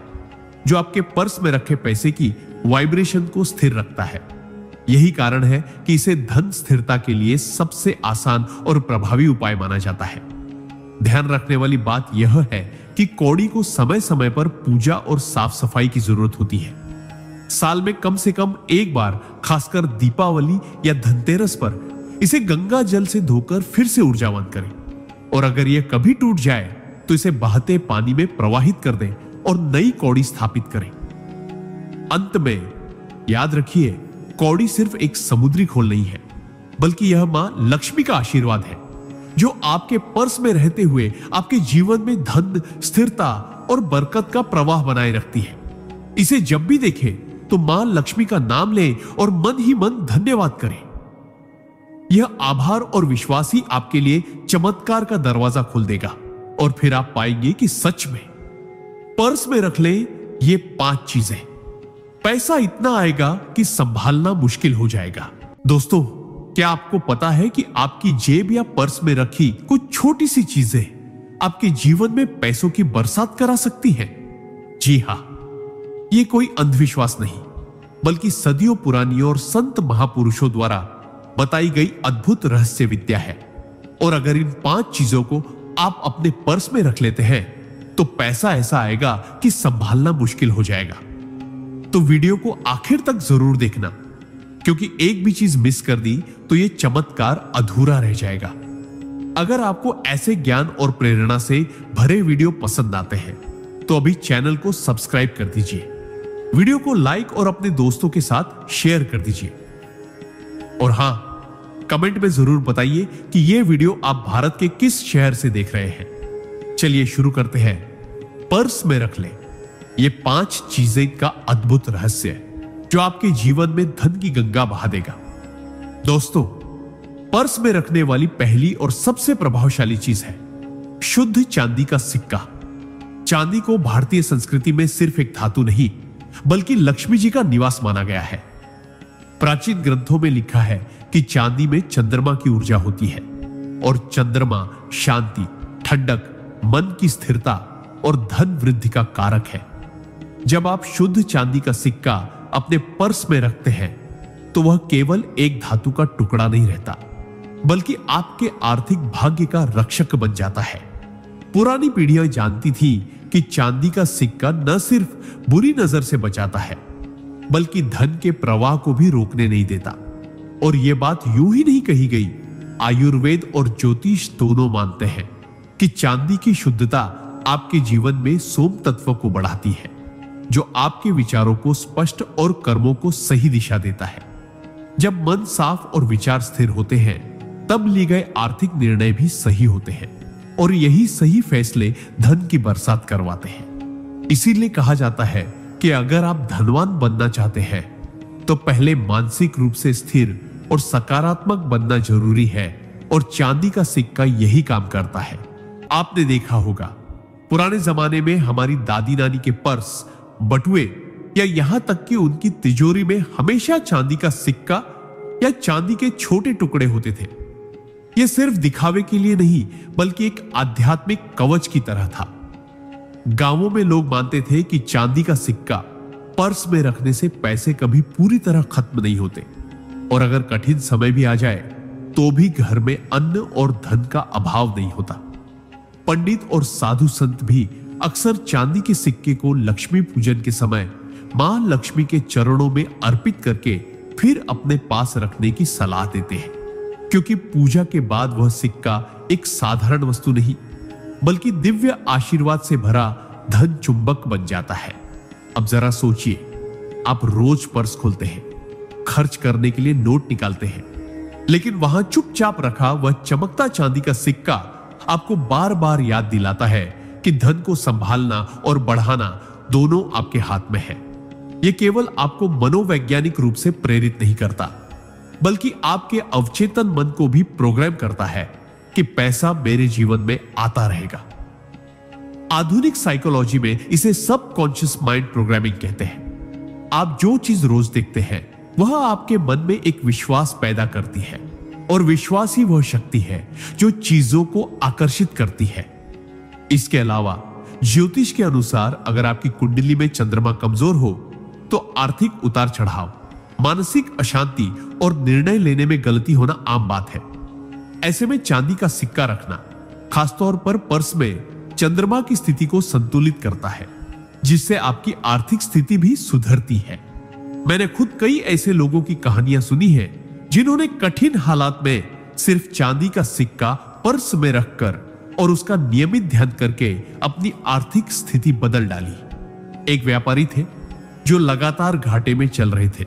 जो आपके पर्स में रखे पैसे की वाइब्रेशन को स्थिर रखता है। यही कारण है कि इसे धन स्थिरता के लिए सबसे आसान और प्रभावी उपाय माना जाता है। ध्यान रखने वाली बात यह है कि कौड़ी को समय समय पर पूजा और साफ सफाई की जरूरत होती है। साल में कम से कम एक बार, खासकर दीपावली या धनतेरस पर, इसे गंगा जल से धोकर फिर से ऊर्जावान करें। और अगर यह कभी टूट जाए तो इसे बहते पानी में प्रवाहित कर दें और नई कौड़ी स्थापित करें। अंत में याद रखिए, कौड़ी सिर्फ एक समुद्री खोल नहीं है, बल्कि यह मां लक्ष्मी का आशीर्वाद है, जो आपके पर्स में रहते हुए आपके जीवन में धन, स्थिरता और बरकत का प्रवाह बनाए रखती है। इसे जब भी देखें तो मां लक्ष्मी का नाम लें और मन ही मन धन्यवाद करें। यह आभार और विश्वास ही आपके लिए चमत्कार का दरवाजा खोल देगा और फिर आप पाएंगे कि सच में पर्स में रख लें ये 5 चीजें, पैसा इतना आएगा कि संभालना मुश्किल हो जाएगा। दोस्तों, क्या आपको पता है कि आपकी जेब या पर्स में रखी कुछ छोटी सी चीजें आपके जीवन में पैसों की बरसात करा सकती हैं? जी हां, ये कोई अंधविश्वास नहीं, बल्कि सदियों पुरानी और संत महापुरुषों द्वारा बताई गई अद्भुत रहस्य विद्या है। और अगर इन 5 चीजों को आप अपने पर्स में रख लेते हैं तो पैसा ऐसा आएगा कि संभालना मुश्किल हो जाएगा। तो वीडियो को आखिर तक जरूर देखना, क्योंकि एक भी चीज मिस कर दी तो यह चमत्कार अधूरा रह जाएगा। अगर आपको ऐसे ज्ञान और प्रेरणा से भरे वीडियो पसंद आते हैं तो अभी चैनल को सब्सक्राइब कर दीजिए, वीडियो को लाइक और अपने दोस्तों के साथ शेयर कर दीजिए। और हां, कमेंट में जरूर बताइए कि यह वीडियो आप भारत के किस शहर से देख रहे हैं। चलिए शुरू करते हैं। पर्स में रख लें ये 5 चीजें का अद्भुत रहस्य, जो आपके जीवन में धन की गंगा बहा देगा। दोस्तों, पर्स में रखने वाली पहली और सबसे प्रभावशाली चीज है शुद्ध चांदी का सिक्का। चांदी को भारतीय संस्कृति में सिर्फ एक धातु नहीं, बल्कि लक्ष्मी जी का निवास माना गया है। प्राचीन ग्रंथों में लिखा है कि चांदी में चंद्रमा की ऊर्जा होती है और चंद्रमा शांति, ठंडक, मन की स्थिरता और धन वृद्धि का कारक है। जब आप शुद्ध चांदी का सिक्का अपने पर्स में रखते हैं तो वह केवल एक धातु का टुकड़ा नहीं रहता, बल्कि आपके आर्थिक भाग्य का रक्षक बन जाता है। पुरानी पीढ़ियां जानती थी कि चांदी का सिक्का न सिर्फ बुरी नजर से बचाता है, बल्कि धन के प्रवाह को भी रोकने नहीं देता। और यह बात यूं ही नहीं कही गई, आयुर्वेद और ज्योतिष दोनों मानते हैं कि चांदी की शुद्धता आपके जीवन में सोम तत्व को बढ़ाती है, जो आपके विचारों को स्पष्ट और कर्मों को सही दिशा देता है। जब मन साफ और विचार स्थिर होते हैं, तब लिए गए आर्थिक निर्णय भी सही होते हैं, और यही सही फैसले धन की बरसात करवाते हैं। इसीलिए कहा जाता है कि अगर आप धनवान बनना चाहते हैं, तो पहले मानसिक रूप से स्थिर और सकारात्मक बनना जरूरी है, और चांदी का सिक्का यही काम करता है। आपने देखा होगा, पुराने जमाने में हमारी दादी नानी के पर्स, बटुए या यहां तक कि उनकी तिजोरी में हमेशा चांदी का सिक्का या चांदी के छोटे टुकड़े होते थे। यह सिर्फ दिखावे के लिए नहीं, बल्कि एक आध्यात्मिक कवच की तरह था। गांवों में लोग मानते थे कि चांदी का सिक्का पर्स में रखने से पैसे कभी पूरी तरह खत्म नहीं होते, और अगर कठिन समय भी आ जाए तो भी घर में अन्न और धन का अभाव नहीं होता। पंडित और साधु संत भी अक्सर चांदी के सिक्के को लक्ष्मी पूजन के समय मां लक्ष्मी के चरणों में अर्पित करके फिर अपने पास रखने की सलाह देते हैं, क्योंकि पूजा के बाद वह सिक्का एक साधारण वस्तु नहीं, बल्कि दिव्य आशीर्वाद से भरा धन चुंबक बन जाता है। अब जरा सोचिए, आप रोज पर्स खोलते हैं, खर्च करने के लिए नोट निकालते हैं, लेकिन वहां चुपचाप रखा वह चमकता चांदी का सिक्का आपको बार बार याद दिलाता है कि धन को संभालना और बढ़ाना दोनों आपके हाथ में है। यह केवल आपको मनोवैज्ञानिक रूप से प्रेरित नहीं करता, बल्कि आपके अवचेतन मन को भी प्रोग्राम करता है कि पैसा मेरे जीवन में आता रहेगा। आधुनिक साइकोलॉजी में इसे सबकॉन्शियस माइंड प्रोग्रामिंग कहते हैं। आप जो चीज रोज देखते हैं, वह आपके मन में एक विश्वास पैदा करती है, और विश्वास ही वह शक्ति है जो चीजों को आकर्षित करती है। इसके अलावा ज्योतिष के अनुसार अगर आपकी कुंडली में चंद्रमा कमजोर हो, तो आर्थिक उतार चढ़ाव, मानसिक अशांति और निर्णय लेने में गलती होना आम बात है। ऐसे में चांदी का सिक्का रखना, खासतौर पर पर्स में, चंद्रमा की स्थिति को संतुलित करता है, जिससे आपकी आर्थिक स्थिति भी सुधरती है। मैंने खुद कई ऐसे लोगों की कहानियां सुनी हैं जिन्होंने कठिन हालात में सिर्फ चांदी का सिक्का पर्स में रखकर और उसका नियमित ध्यान करके अपनी आर्थिक स्थिति बदल डाली। एक व्यापारी थे जो लगातार घाटे में चल रहे थे।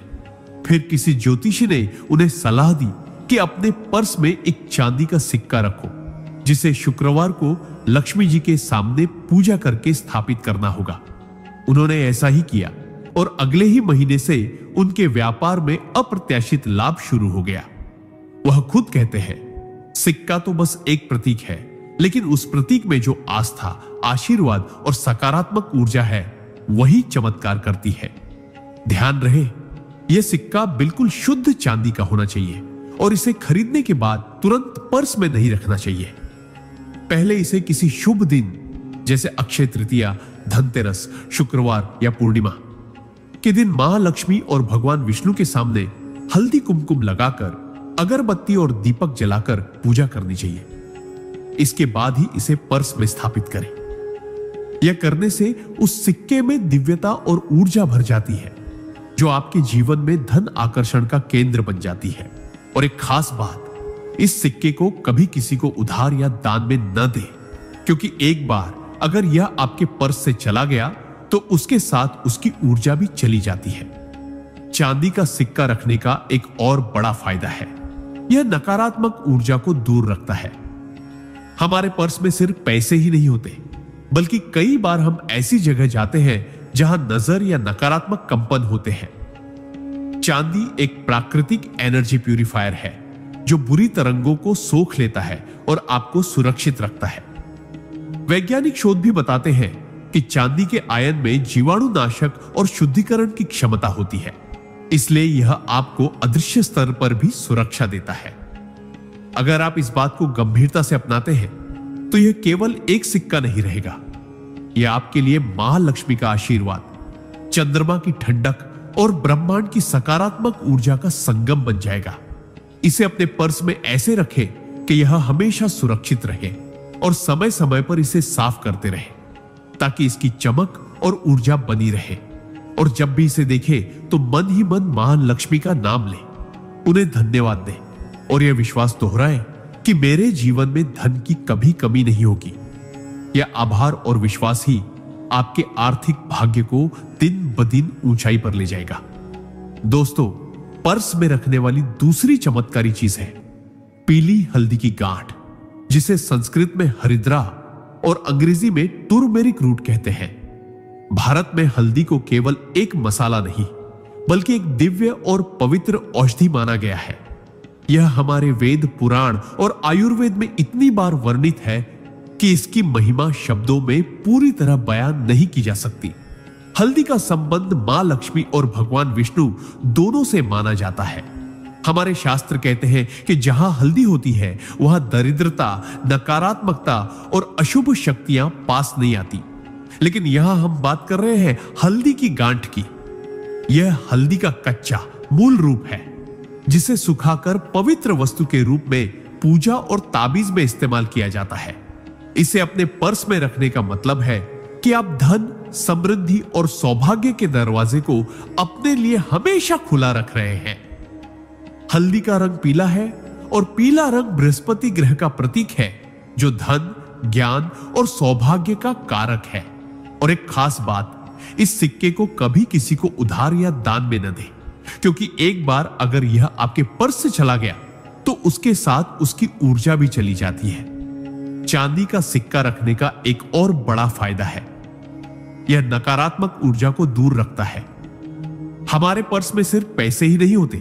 फिर किसी ज्योतिषी ने उन्हें सलाह दी कि अपने पर्स में एक चांदी का सिक्का रखो, जिसे शुक्रवार को लक्ष्मी जी के सामने पूजा करके स्थापित करना होगा। उन्होंने ऐसा ही किया, और अगले ही महीने से उनके व्यापार में अप्रत्याशित लाभ शुरू हो गया। वह खुद कहते हैं, सिक्का तो बस एक प्रतीक है, लेकिन उस प्रतीक में जो आस्था, आशीर्वाद और सकारात्मक ऊर्जा है, वही चमत्कार करती है। ध्यान रहे, यह सिक्का बिल्कुल शुद्ध चांदी का होना चाहिए, और इसे खरीदने के बाद तुरंत पर्स में नहीं रखना चाहिए। पहले इसे किसी शुभ दिन जैसे अक्षय तृतीया, धनतेरस, शुक्रवार या पूर्णिमा के दिन मां लक्ष्मी और भगवान विष्णु के सामने हल्दी कुमकुम लगाकर, अगरबत्ती और दीपक जलाकर पूजा करनी चाहिए। इसके बाद ही इसे पर्स में स्थापित करें। यह करने से उस सिक्के में दिव्यता और ऊर्जा भर जाती है, जो आपके जीवन में धन आकर्षण का केंद्र बन जाती है। और एक खास बात, इस सिक्के को कभी किसी को उधार या दान में न दें, क्योंकि एक बार अगर यह आपके पर्स से चला गया तो उसके साथ उसकी ऊर्जा भी चली जाती है। चांदी का सिक्का रखने का एक और बड़ा फायदा है, यह नकारात्मक ऊर्जा को दूर रखता है। हमारे पर्स में सिर्फ पैसे ही नहीं होते, बल्कि कई बार हम ऐसी जगह जाते हैं जहां नजर या नकारात्मक कंपन होते हैं। चांदी एक प्राकृतिक एनर्जी प्यूरिफायर है, जो बुरी तरंगों को सोख लेता है और आपको सुरक्षित रखता है। वैज्ञानिक शोध भी बताते हैं कि चांदी के आयन में जीवाणुनाशक और शुद्धिकरण की क्षमता होती है, इसलिए यह आपको अदृश्य स्तर पर भी सुरक्षा देता है। अगर आप इस बात को गंभीरता से अपनाते हैं, तो यह केवल एक सिक्का नहीं रहेगा, यह आपके लिए मां लक्ष्मी का आशीर्वाद, चंद्रमा की ठंडक और ब्रह्मांड की सकारात्मक ऊर्जा का संगम बन जाएगा। इसे अपने पर्स में ऐसे रखें कि यह हमेशा सुरक्षित रहे और समय समय पर इसे साफ करते रहे ताकि इसकी चमक और ऊर्जा बनी रहे। और जब भी इसे देखे तो मन ही मन महान लक्ष्मी का नाम ले, उन्हें धन्यवाद दे और यह विश्वास दोहराए कि मेरे जीवन में धन की कभी कमी नहीं होगी। यह आभार और विश्वास ही आपके आर्थिक भाग्य को दिन ब दिन ऊंचाई पर ले जाएगा। दोस्तों, पर्स में रखने वाली दूसरी चमत्कारी चीज है पीली हल्दी की गांठ, जिसे संस्कृत में हरिद्रा और अंग्रेजी में टर्मेरिक रूट कहते हैं। भारत में हल्दी को केवल एक मसाला नहीं बल्कि एक दिव्य और पवित्र औषधि माना गया है। यह हमारे वेद, पुराण और आयुर्वेद में इतनी बार वर्णित है कि इसकी महिमा शब्दों में पूरी तरह बयान नहीं की जा सकती। हल्दी का संबंध मां लक्ष्मी और भगवान विष्णु दोनों से माना जाता है। हमारे शास्त्र कहते हैं कि जहां हल्दी होती है वहां दरिद्रता, नकारात्मकता और अशुभ शक्तियां पास नहीं आती। लेकिन यहां हम बात कर रहे हैं हल्दी की गांठ की। यह हल्दी का कच्चा मूल रूप है जिसे सुखाकर पवित्र वस्तु के रूप में पूजा और ताबीज में इस्तेमाल किया जाता है। इसे अपने पर्स में रखने का मतलब है कि आप धन, समृद्धि और सौभाग्य के दरवाजे को अपने लिए हमेशा खुला रख रहे हैं। हल्दी का रंग पीला है और पीला रंग बृहस्पति ग्रह का प्रतीक है जो धन, ज्ञान और सौभाग्य का कारक है। और एक खास बात, इस सिक्के को कभी किसी को उधार या दान में न दें, क्योंकि एक बार अगर यह आपके पर्स से चला गया तो उसके साथ उसकी ऊर्जा भी चली जाती है। चांदी का सिक्का रखने का एक और बड़ा फायदा है, यह नकारात्मक ऊर्जा को दूर रखता है। हमारे पर्स में सिर्फ पैसे ही नहीं होते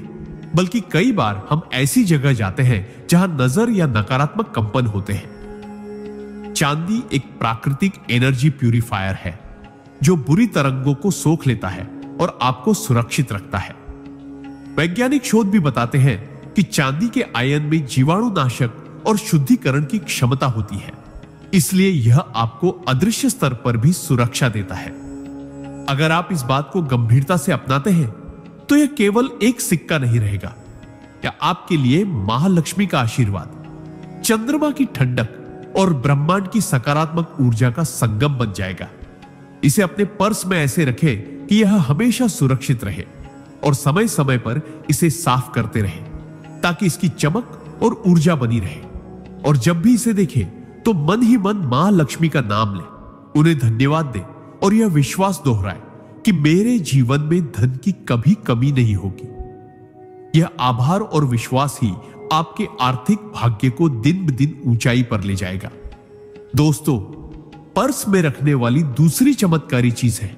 बल्कि कई बार हम ऐसी जगह जाते हैं जहां नजर या नकारात्मक कंपन होते हैं। चांदी एक प्राकृतिक एनर्जी प्यूरिफायर है जो बुरी तरंगों को सोख लेता है और आपको सुरक्षित रखता है। वैज्ञानिक शोध भी बताते हैं कि चांदी के आयन में जीवाणुनाशक और शुद्धिकरण की क्षमता होती है, इसलिए यह आपको अदृश्य स्तर पर भी सुरक्षा देता है। अगर आप इस बात को गंभीरता से अपनाते हैं तो यह केवल एक सिक्का नहीं रहेगा, या आपके लिए महालक्ष्मी का आशीर्वाद, चंद्रमा की ठंडक और ब्रह्मांड की सकारात्मक ऊर्जा का संगम बन जाएगा। इसे अपने पर्स में ऐसे रखें कि यह हमेशा सुरक्षित रहे और समय समय पर इसे साफ करते रहे ताकि इसकी चमक और ऊर्जा बनी रहे। और जब भी इसे देखें तो मन ही मन मां लक्ष्मी का नाम ले, उन्हें धन्यवाद दे और यह विश्वास दोहराए कि मेरे जीवन में धन की कभी कमी नहीं होगी। यह आभार और विश्वास ही आपके आर्थिक भाग्य को दिन ब दिन ऊंचाई पर ले जाएगा। दोस्तों, पर्स में रखने वाली दूसरी चमत्कारी चीज है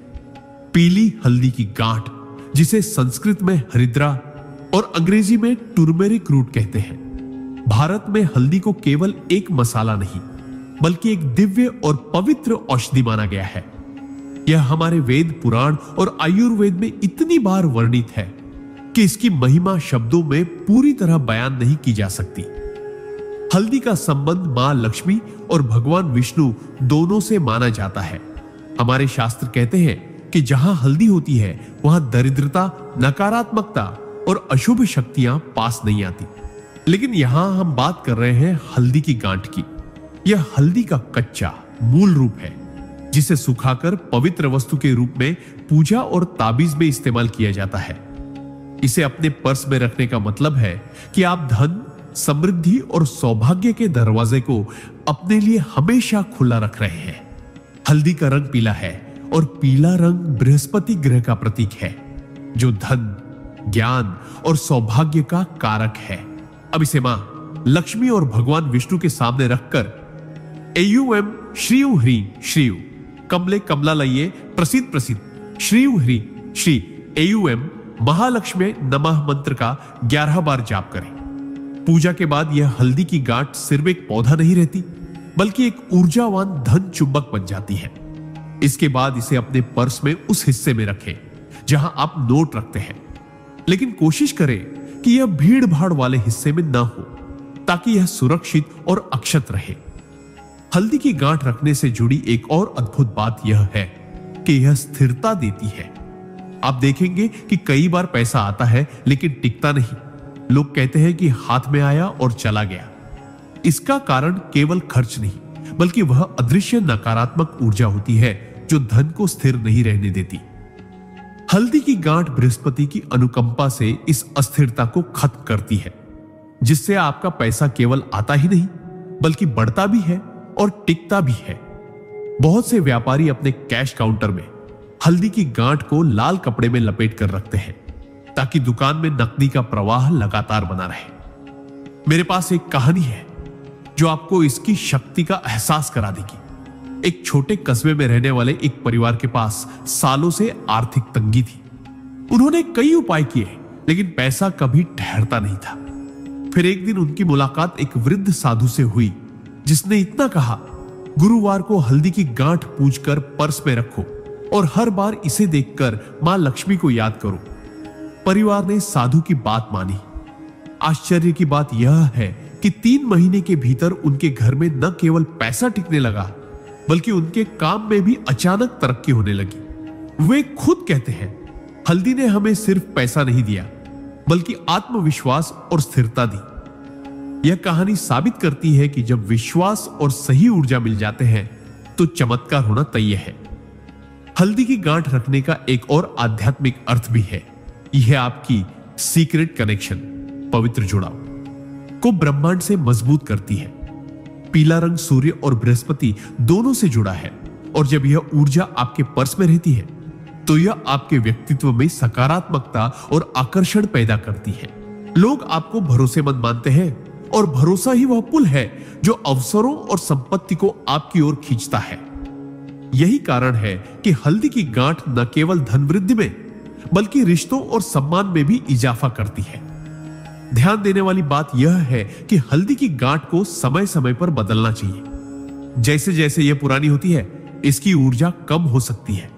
पीली हल्दी की गांठ, जिसे संस्कृत में हरिद्रा और अंग्रेजी में टर्मेरिक रूट कहते हैं। भारत में हल्दी को केवल एक मसाला नहीं बल्कि एक दिव्य और पवित्र औषधि माना गया है। यह हमारे वेद, पुराण और आयुर्वेद में इतनी बार वर्णित है कि इसकी महिमा शब्दों में पूरी तरह बयान नहीं की जा सकती। हल्दी का संबंध मां लक्ष्मी और भगवान विष्णु दोनों से माना जाता है। हमारे शास्त्र कहते हैं कि जहां हल्दी होती है वहां दरिद्रता, नकारात्मकता और अशुभ शक्तियां पास नहीं आती। लेकिन यहां हम बात कर रहे हैं हल्दी की गांठ की। यह हल्दी का कच्चा मूल रूप है जिसे सुखाकर पवित्र वस्तु के रूप में पूजा और ताबीज में इस्तेमाल किया जाता है। इसे अपने पर्स में रखने का मतलब है कि आप धन, समृद्धि और सौभाग्य के दरवाजे को अपने लिए हमेशा खुला रख रहे हैं। हल्दी का रंग पीला है और पीला रंग बृहस्पति ग्रह का प्रतीक है जो धन, ज्ञान और सौभाग्य का कारक है। अब इसे मां लक्ष्मी और भगवान विष्णु के सामने रखकर एयूएम श्रीयु ह्रीं श्रीयु कमले कमलालये प्रसिद्ध प्रसिद्ध श्रीयु ह्रीं श्री एयूएम महालक्ष्मी नमः मंत्र का 11 बार जाप करें। पूजा के बाद यह हल्दी की गांठ सिर्फ एक पौधा नहीं रहती बल्कि एक ऊर्जावान धन चुंबक बन जाती है। इसके बाद इसे अपने पर्स में उस हिस्से में रखें जहां आप नोट रखते हैं, लेकिन कोशिश करें कि यह भीड़ भाड़ वाले हिस्से में ना हो ताकि यह सुरक्षित और अक्षत रहे। हल्दी की गांठ रखने से जुड़ी एक और अद्भुत बात यह है कि यह स्थिरता देती है। आप देखेंगे कि कई बार पैसा आता है लेकिन टिकता नहीं, लोग कहते हैं कि हाथ में आया और चला गया। इसका कारण केवल खर्च नहीं, बल्कि वह अदृश्य नकारात्मक ऊर्जा होती है जो धन को स्थिर नहीं रहने देती। हल्दी की गांठ बृहस्पति की अनुकंपा से इस अस्थिरता को खत्म करती है, जिससे आपका पैसा केवल आता ही नहीं बल्कि बढ़ता भी है और टिकता भी है। बहुत से व्यापारी अपने कैश काउंटर में हल्दी की गांठ को लाल कपड़े में लपेट कर रखते हैं ताकि दुकान में नकदी का प्रवाह लगातार बना रहे। मेरे पास एक कहानी है जो आपको इसकी शक्ति का एहसास करा देगी। एक छोटे कस्बे में रहने वाले एक परिवार के पास सालों से आर्थिक तंगी थी। उन्होंने कई उपाय किए, लेकिन पैसा कभी ठहरता नहीं था। फिर एक दिन उनकी मुलाकात एक वृद्ध साधु से हुई, जिसने इतना कहा, गुरुवार को हल्दी की गांठ पूजकर पर्स में रखो और हर बार इसे देखकर मां लक्ष्मी को याद करो। परिवार ने साधु की बात मानी। आश्चर्य की बात यह है कि 3 महीने के भीतर उनके घर में न केवल पैसा टिकने लगा, बल्कि उनके काम में भी अचानक तरक्की होने लगी। वे खुद कहते हैं, हल्दी ने हमें सिर्फ पैसा नहीं दिया, बल्कि आत्मविश्वास और स्थिरता दी। यह कहानी साबित करती है कि जब विश्वास और सही ऊर्जा मिल जाते हैं तो चमत्कार होना तय है। हल्दी की गांठ रखने का एक और आध्यात्मिक अर्थ भी है। यह आपकी सीक्रेट कनेक्शन, पवित्र जुड़ाव को ब्रह्मांड से मजबूत करती है। पीला रंग सूर्य और बृहस्पति दोनों से जुड़ा है, और जब यह ऊर्जा आपके पर्स में रहती है तो यह आपके व्यक्तित्व में सकारात्मकता और आकर्षण पैदा करती है। लोग आपको भरोसेमंद मानते हैं, और भरोसा ही वह पुल है जो अवसरों और संपत्ति को आपकी ओर खींचता है। यही कारण है कि हल्दी की गांठ न केवल धन वृद्धि में, बल्कि रिश्तों और सम्मान में भी इजाफा करती है। ध्यान देने वाली बात यह है कि हल्दी की गांठ को समय समय पर बदलना चाहिए। जैसे जैसे यह पुरानी होती है, इसकी ऊर्जा कम हो सकती है।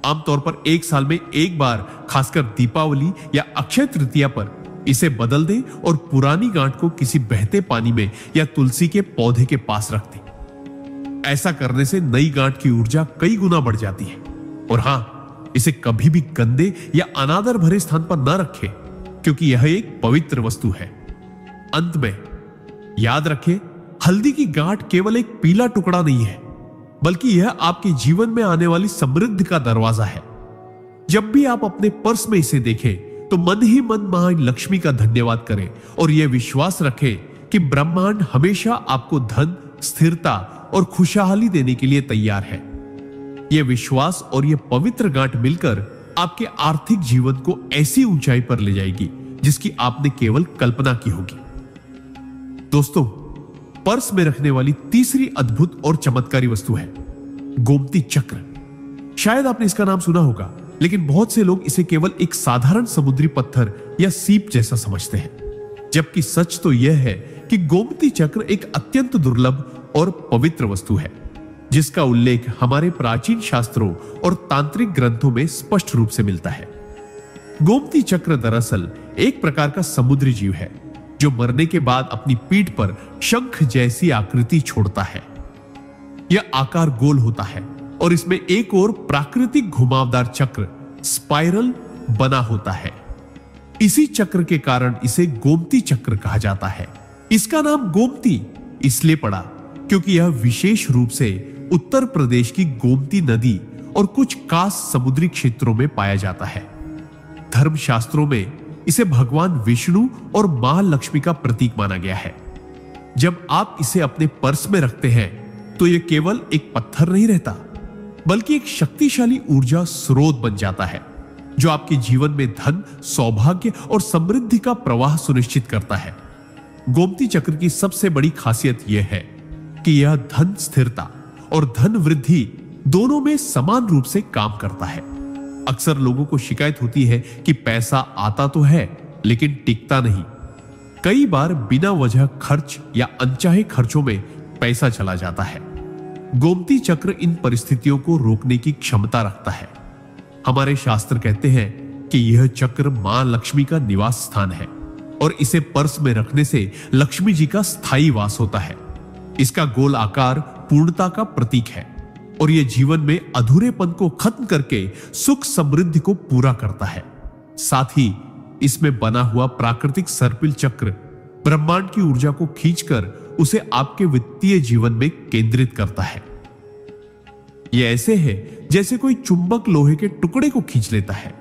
आमतौर पर 1 साल में एक बार, खासकर दीपावली या अक्षय तृतीया पर इसे बदल दें और पुरानी गांठ को किसी बहते पानी में या तुलसी के पौधे के पास रख दें। ऐसा करने से नई गांठ की ऊर्जा कई गुना बढ़ जाती है। और हां, इसे कभी भी गंदे या अनादर भरे स्थान पर न रखें, क्योंकि यह एक पवित्र वस्तु है। अंत में याद रखें, हल्दी की गांठ केवल एक पीला टुकड़ा नहीं है, बल्कि यह आपके जीवन में आने वाली समृद्धि का दरवाजा है। जब भी आप अपने पर्स में इसे देखें तो मन ही मन मां लक्ष्मी का धन्यवाद करें और यह विश्वास रखें कि ब्रह्मांड हमेशा आपको धन, स्थिरता और खुशहाली देने के लिए तैयार है। यह विश्वास और यह पवित्र गांठ मिलकर आपके आर्थिक जीवन को ऐसी ऊंचाई पर ले जाएगी जिसकी आपने केवल कल्पना की होगी। दोस्तों, पर्स में रखने वाली तीसरी अद्भुत और चमत्कारी वस्तु है गोमती चक्र। शायद आपने इसका नाम सुना होगा, लेकिन बहुत से लोग इसे केवल एक साधारण समुद्री पत्थर या सीप जैसा समझते हैं, जबकि सच तो यह है कि गोमती चक्र एक अत्यंत दुर्लभ और पवित्र वस्तु है, जिसका उल्लेख हमारे प्राचीन शास्त्रों और तांत्रिक ग्रंथों में स्पष्ट रूप से मिलता है। गोमती चक्र दरअसल एक प्रकार का समुद्री जीव है जो मरने के बाद अपनी पीठ पर शंख जैसी आकृति छोड़ता है। यह आकार गोल होता है और इसमें एक और प्राकृतिक घुमावदार चक्र, स्पाइरल, बना होता है। इसी चक्र के कारण इसे गोमती चक्र कहा जाता है। इसका नाम गोमती इसलिए पड़ा क्योंकि यह विशेष रूप से उत्तर प्रदेश की गोमती नदी और कुछ खास समुद्री क्षेत्रों में पाया जाता है। धर्मशास्त्रों में इसे भगवान विष्णु और मां लक्ष्मी का प्रतीक माना गया है। जब आप इसे अपने पर्स में रखते हैं तो यह केवल एक पत्थर नहीं रहता, बल्कि एक शक्तिशाली ऊर्जा स्रोत बन जाता है जो आपके जीवन में धन, सौभाग्य और समृद्धि का प्रवाह सुनिश्चित करता है। गोमती चक्र की सबसे बड़ी खासियत यह है कि यह धन स्थिरता और धन वृद्धि दोनों में समान रूप से काम करता है। अक्सर लोगों को शिकायत होती है कि पैसा आता तो है लेकिन टिकता नहीं। कई बार बिना वजह खर्च या अनचाहे खर्चों में पैसा चला जाता है। गोमती चक्र इन परिस्थितियों को रोकने की क्षमता रखता है। हमारे शास्त्र कहते हैं कि यह चक्र मां लक्ष्मी का निवास स्थान है और इसे पर्स में रखने से लक्ष्मी जी का स्थायी वास होता है। इसका गोल आकार पूर्णता का प्रतीक है और यह जीवन में अधूरेपन को खत्म करके सुख समृद्धि को पूरा करता है। साथ ही इसमें बना हुआ प्राकृतिक सर्पिल चक्र ब्रह्मांड की ऊर्जा को खींचकर उसे आपके वित्तीय जीवन में केंद्रित करता है। यह ऐसे है जैसे कोई चुंबक लोहे के टुकड़े को खींच लेता है।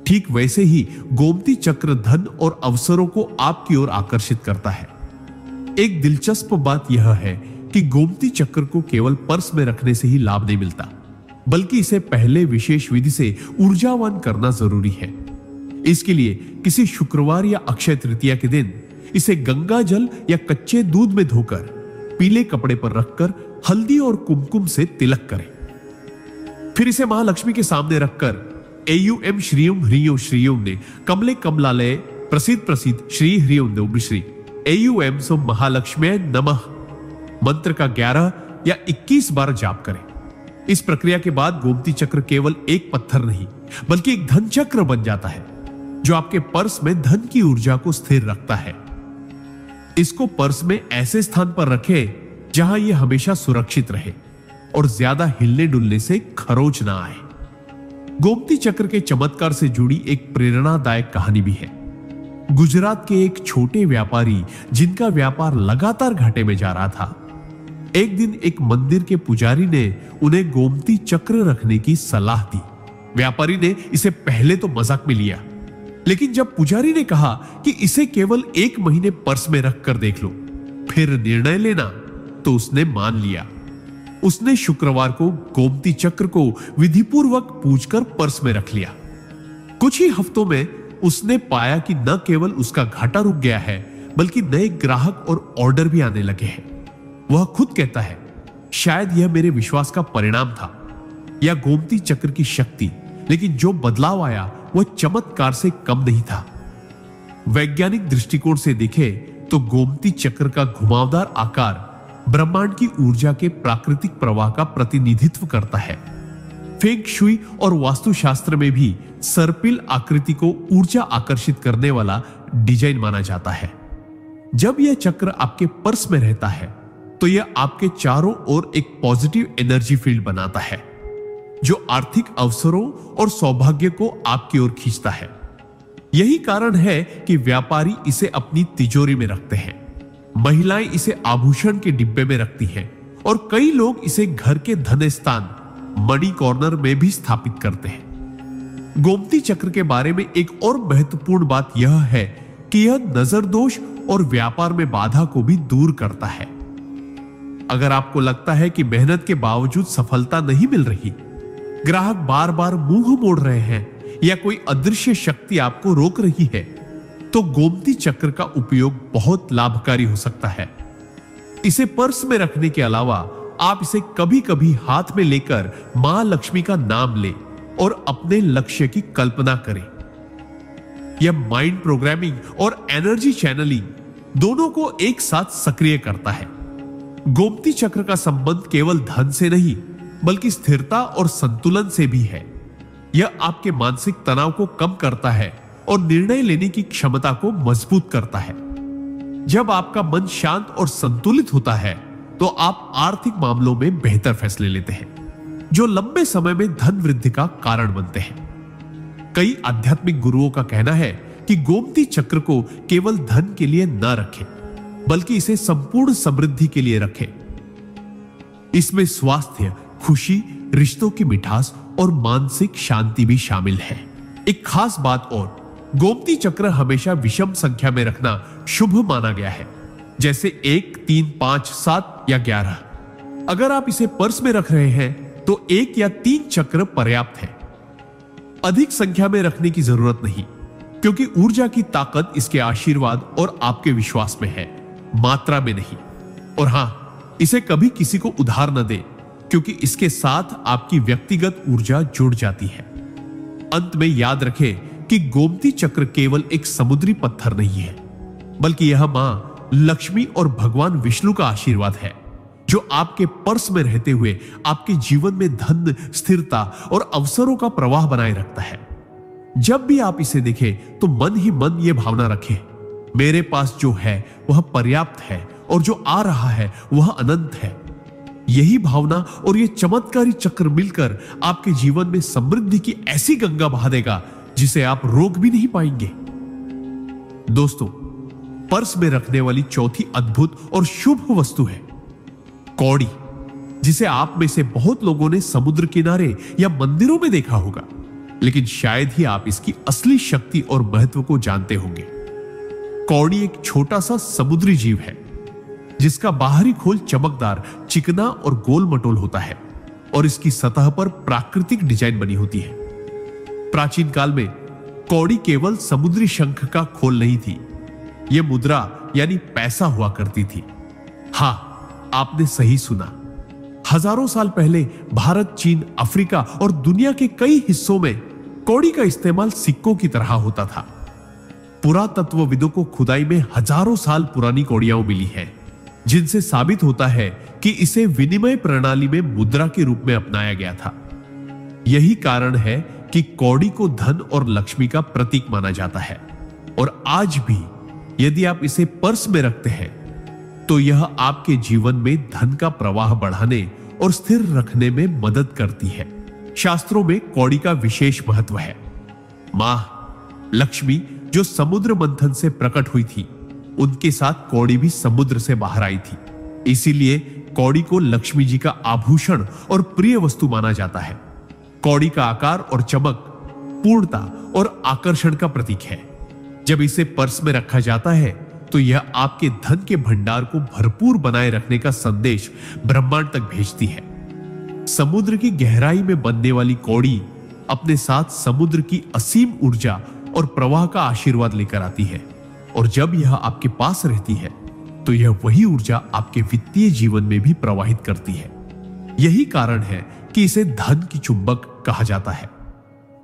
ठीक वैसे ही गोमती चक्र धन और अवसरों को आपकी ओर आकर्षित करता है। एक दिलचस्प बात यह है कि गोमती चक्र को केवल पर्स में रखने से ही लाभ नहीं मिलता, बल्कि इसे पहले विशेष विधि से ऊर्जावान करना जरूरी है। इसके लिए किसी शुक्रवार या अक्षय तृतीया के दिन इसे गंगा जल या कच्चे दूध में धोकर पीले कपड़े पर रखकर हल्दी और कुमकुम से तिलक करें। फिर इसे महालक्ष्मी के सामने रखकर एयुएम श्रीयुम ह्रीयो श्रीयुम ने कमले कमलालय प्रसिद्ध श्री ह्रीओम नोमि श्री एयुएम सो महालक्ष्मी नमः मंत्र का 11 या 21 बार जाप करें। इस प्रक्रिया के बाद गोमती चक्र केवल एक पत्थर नहीं बल्कि एक धन चक्र बन जाता है, जो आपके पर्स में धन की ऊर्जा को स्थिर रखता है। इसको पर्स में ऐसे स्थान पर रखें जहां यह हमेशा सुरक्षित रहे और ज्यादा हिलने डुलने से खरोच ना आए। गोमती चक्र के चमत्कार से जुड़ी एक प्रेरणादायक कहानी भी है। गुजरात के एक छोटे व्यापारी जिनका व्यापार लगातार घाटे में जा रहा था, एक दिन एक मंदिर के पुजारी ने उन्हें गोमती चक्र रखने की सलाह दी। व्यापारी ने इसे पहले तो मजाक में लिया, लेकिन जब पुजारी ने कहा कि इसे केवल 1 महीने पर्स में रखकर देख लो, फिर निर्णय लेना, तो उसने मान लिया। उसने शुक्रवार को गोमती चक्र को विधिपूर्वक पूजकर पर्स में रख लिया। कुछ ही हफ्तों में उसने पाया कि न केवल उसका घाटा रुक गया है, बल्कि नए ग्राहक और ऑर्डर भी आने लगे हैं। वह खुद कहता है, शायद यह मेरे विश्वास का परिणाम था या गोमती चक्र की शक्ति, लेकिन जो बदलाव आया वह चमत्कार से कम नहीं था। वैज्ञानिक दृष्टिकोण से देखें तो गोमती चक्र का घुमावदार आकार ब्रह्मांड की ऊर्जा के प्राकृतिक प्रवाह का प्रतिनिधित्व करता है। फेंग शुई और वास्तुशास्त्र में भी सर्पिल आकृति को ऊर्जा आकर्षित करने वाला डिजाइन माना जाता है। जब यह चक्र आपके पर्स में रहता है तो यह आपके चारों ओर एक पॉजिटिव एनर्जी फील्ड बनाता है, जो आर्थिक अवसरों और सौभाग्य को आपकी ओर खींचता है। यही कारण है कि व्यापारी इसे अपनी तिजोरी में रखते हैं, महिलाएं इसे आभूषण के डिब्बे में रखती हैं और कई लोग इसे घर के धन स्थान मनी कॉर्नर में भी स्थापित करते हैं। गोमती चक्र के बारे में एक और महत्वपूर्ण बात यह है कि यह नजर दोष और व्यापार में बाधा को भी दूर करता है। अगर आपको लगता है कि मेहनत के बावजूद सफलता नहीं मिल रही, ग्राहक बार बार मुंह मोड़ रहे हैं या कोई अदृश्य शक्ति आपको रोक रही है, तो गोमती चक्र का उपयोग बहुत लाभकारी हो सकता है। इसे पर्स में रखने के अलावा आप इसे कभी कभी हाथ में लेकर मां लक्ष्मी का नाम लें और अपने लक्ष्य की कल्पना करें। यह माइंड प्रोग्रामिंग और एनर्जी चैनलिंग दोनों को एक साथ सक्रिय करता है। गोमती चक्र का संबंध केवल धन से नहीं, बल्कि स्थिरता और संतुलन से भी है। यह आपके मानसिक तनाव को कम करता है और निर्णय लेने की क्षमता को मजबूत करता है। जब आपका मन शांत और संतुलित होता है तो आप आर्थिक मामलों में बेहतर फैसले लेते हैं, जो लंबे समय में धन वृद्धि का कारण बनते हैं। कई आध्यात्मिक गुरुओं का कहना है कि गोमती चक्र को केवल धन के लिए न रखें, बल्कि इसे संपूर्ण समृद्धि के लिए रखें। इसमें स्वास्थ्य, खुशी, रिश्तों की मिठास और मानसिक शांति भी शामिल है। एक खास बात और, गोमती चक्र हमेशा विषम संख्या में रखना शुभ माना गया है, जैसे 1, 3, 5, 7 या 11। अगर आप इसे पर्स में रख रहे हैं तो 1 या 3 चक्र पर्याप्त है। अधिक संख्या में रखने की जरूरत नहीं, क्योंकि ऊर्जा की ताकत इसके आशीर्वाद और आपके विश्वास में है, मात्रा में नहीं। और हां, इसे कभी किसी को उधार न दें, क्योंकि इसके साथ आपकी व्यक्तिगत ऊर्जा जुड़ जाती है। अंत में याद रखें कि गोमती चक्र केवल एक समुद्री पत्थर नहीं है, बल्कि यह मां लक्ष्मी और भगवान विष्णु का आशीर्वाद है, जो आपके पर्स में रहते हुए आपके जीवन में धन, स्थिरता और अवसरों का प्रवाह बनाए रखता है। जब भी आप इसे देखें तो मन ही मन यह भावना रखें, मेरे पास जो है वह पर्याप्त है और जो आ रहा है वह अनंत है। यही भावना और यह चमत्कारी चक्र मिलकर आपके जीवन में समृद्धि की ऐसी गंगा बहा देगा जिसे आप रोक भी नहीं पाएंगे। दोस्तों, पर्स में रखने वाली चौथी अद्भुत और शुभ वस्तु है कौड़ी, जिसे आप में से बहुत लोगों ने समुद्र किनारे या मंदिरों में देखा होगा, लेकिन शायद ही आप इसकी असली शक्ति और महत्व को जानते होंगे। कौड़ी एक छोटा सा समुद्री जीव है जिसका बाहरी खोल चमकदार, चिकना और गोल मटोल होता है और इसकी सतह पर प्राकृतिक डिजाइन बनी होती है। प्राचीन काल में कौड़ी केवल समुद्री शंख का खोल नहीं थी, यह मुद्रा यानी पैसा हुआ करती थी। हां, आपने सही सुना। हजारों साल पहले भारत, चीन, अफ्रीका और दुनिया के कई हिस्सों में कौड़ी का इस्तेमाल सिक्कों की तरह होता था। पुरातत्वविदों को खुदाई में हजारों साल पुरानी कौड़ियां मिली हैं, जिनसे साबित होता है कि इसे विनिमय प्रणाली में मुद्रा के रूप में अपनाया गया था। यही कारण है कि कौड़ी को धन और लक्ष्मी का प्रतीक माना जाता है और आज भी यदि आप इसे पर्स में रखते हैं तो यह आपके जीवन में धन का प्रवाह बढ़ाने और स्थिर रखने में मदद करती है। शास्त्रों में कौड़ी का विशेष महत्व है। मां लक्ष्मी जो समुद्र मंथन से प्रकट हुई थी, उनके साथ कौड़ी भी समुद्र से बाहर आई थी। इसीलिए कौड़ी को लक्ष्मी जी का आभूषण और प्रिय वस्तु माना जाता है। कौड़ी का आकार और चमक पूर्णता और आकर्षण का प्रतीक है। जब इसे पर्स में रखा जाता है तो यह आपके धन के भंडार को भरपूर बनाए रखने का संदेश ब्रह्मांड तक भेजती है। समुद्र की गहराई में बनने वाली कौड़ी अपने साथ समुद्र की असीम ऊर्जा और प्रवाह का आशीर्वाद लेकर आती है और जब यह आपके पास रहती है तो यह वही ऊर्जा आपके वित्तीय जीवन में भी प्रवाहित करती है। यही कारण है कि इसे धन की चुंबक कहा जाता है।